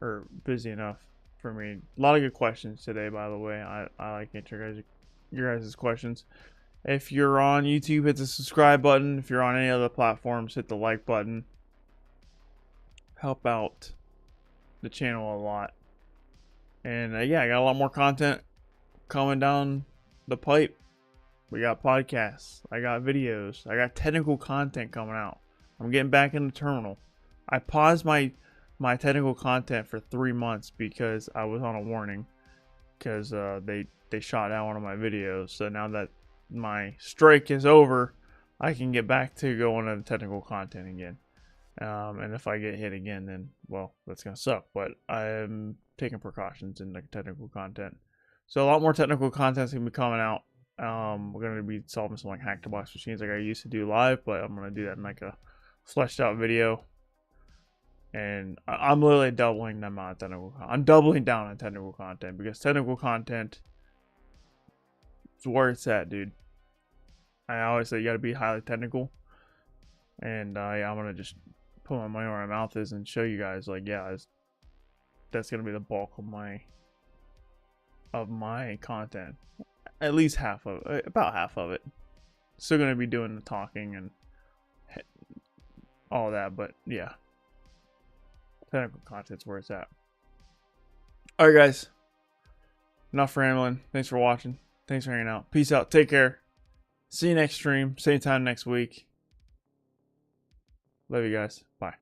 or busy enough for me. A lot of good questions today, by the way. I like answering your guys' questions. If you're on YouTube, hit the subscribe button. If you're on any other platforms, hit the like button. Help out the channel a lot. And yeah, I got a lot more content coming down the pipe. We got podcasts, I got videos, I got technical content coming out. I'm getting back in the terminal. I paused my my technical content for 3 months because I was on a warning because they shot down one of my videos. So now that my strike is over, I can get back to going to the technical content again. And if I get hit again, then, well, that's going to suck. But I'm taking precautions in the technical content. So a lot more technical content is going to be coming out. We're going to be solving some like hack-to-box machines like I used to do live, but I'm going to do that in like a fleshed out video. And I'm literally doubling the amount of technical content. I'm doubling down on technical content because technical content is where it's at, dude. I always say you got to be highly technical. And yeah, I'm going to just put my money where my mouth is and show you guys, like, yeah, that's going to be the bulk of my content. At least half of it, about half of it. Still going to be doing the talking and all that, but yeah. Technical content's where it's at. Alright, guys. Enough rambling. Thanks for watching. Thanks for hanging out. Peace out. Take care. See you next stream. Same time next week. Love you guys. Bye.